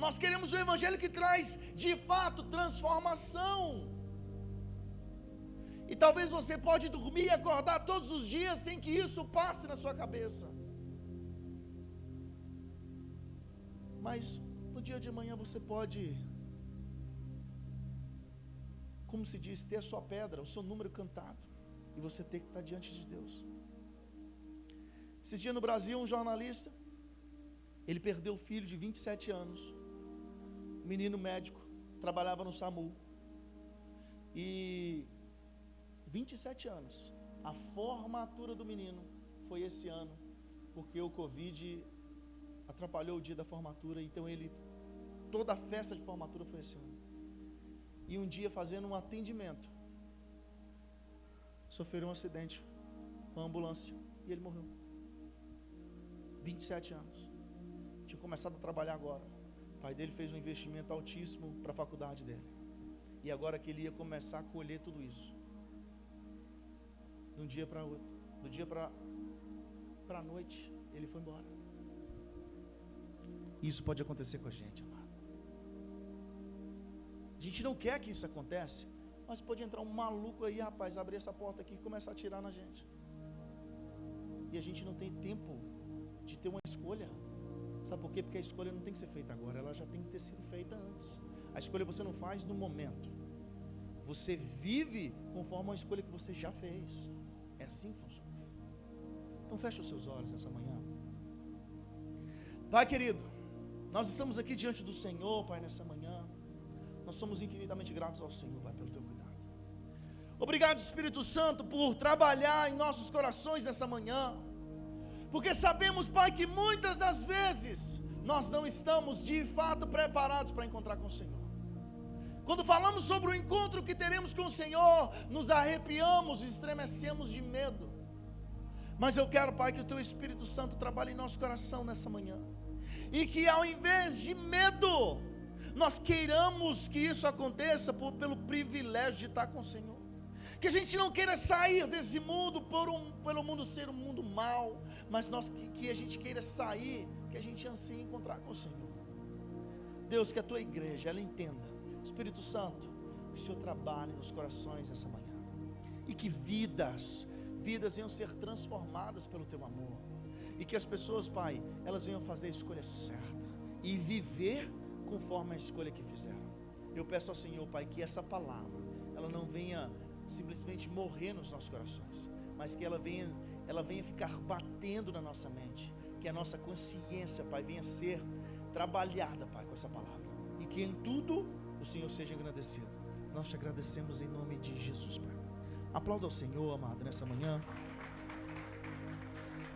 nós queremos o evangelho que traz, de fato, transformação. E talvez você pode dormir e acordar todos os dias sem que isso passe na sua cabeça. Mas no dia de amanhã você pode, como se diz, ter a sua pedra, o seu número cantado, e você ter que estar diante de Deus. Esses dias no Brasil, um jornalista, ele perdeu o filho de 27 anos, um menino médico, trabalhava no SAMU, e 27 anos, a formatura do menino foi esse ano, porque o Covid atrapalhou o dia da formatura, então toda a festa de formatura foi esse ano. E um dia, fazendo um atendimento, sofreu um acidente com a ambulância, e ele morreu. 27 anos, tinha começado a trabalhar agora, o pai dele fez um investimento altíssimo para a faculdade dele, e agora que ele ia começar a colher tudo isso, de um dia para outro, do dia para a noite, ele foi embora. Isso pode acontecer com a gente, amado. A gente não quer que isso aconteça, mas pode entrar um maluco aí, rapaz, abrir essa porta aqui e começar a atirar na gente, e a gente não tem tempo de ter uma escolha. Sabe por quê? Porque a escolha não tem que ser feita agora, ela já tem que ter sido feita antes. A escolha você não faz no momento, você vive conforme a escolha que você já fez. É assim que funciona. Então feche os seus olhos nessa manhã. Pai querido, nós estamos aqui diante do Senhor, Pai, nessa manhã. Nós somos infinitamente gratos ao Senhor, Pai, pelo teu cuidado. Obrigado, Espírito Santo, por trabalhar em nossos corações nessa manhã, porque sabemos, Pai, que muitas das vezes nós não estamos de fato preparados para encontrar com o Senhor. Quando falamos sobre o encontro que teremos com o Senhor, nos arrepiamos e estremecemos de medo. Mas eu quero, Pai, que o teu Espírito Santo trabalhe em nosso coração nessa manhã, e que ao invés de medo, nós queiramos que isso aconteça pelo privilégio de estar com o Senhor. Que a gente não queira sair desse mundo pelo mundo ser um mundo mau, mas que a gente queira sair, que a gente ansie encontrar com o Senhor. Deus, que a tua igreja, ela entenda, Espírito Santo, que o Senhor trabalhe nos corações essa manhã, e que vidas venham ser transformadas pelo teu amor, e que as pessoas, Pai, elas venham fazer a escolha certa, e viver conforme a escolha que fizeram. Eu peço ao Senhor, Pai, que essa palavra, ela não venha simplesmente morrer nos nossos corações, mas que ela venha ficar batendo na nossa mente, que a nossa consciência, Pai, venha ser trabalhada, Pai, com essa palavra, e que em tudo o Senhor seja engrandecido. Nós te agradecemos em nome de Jesus, Pai. Aplauda ao Senhor, amado, nessa manhã.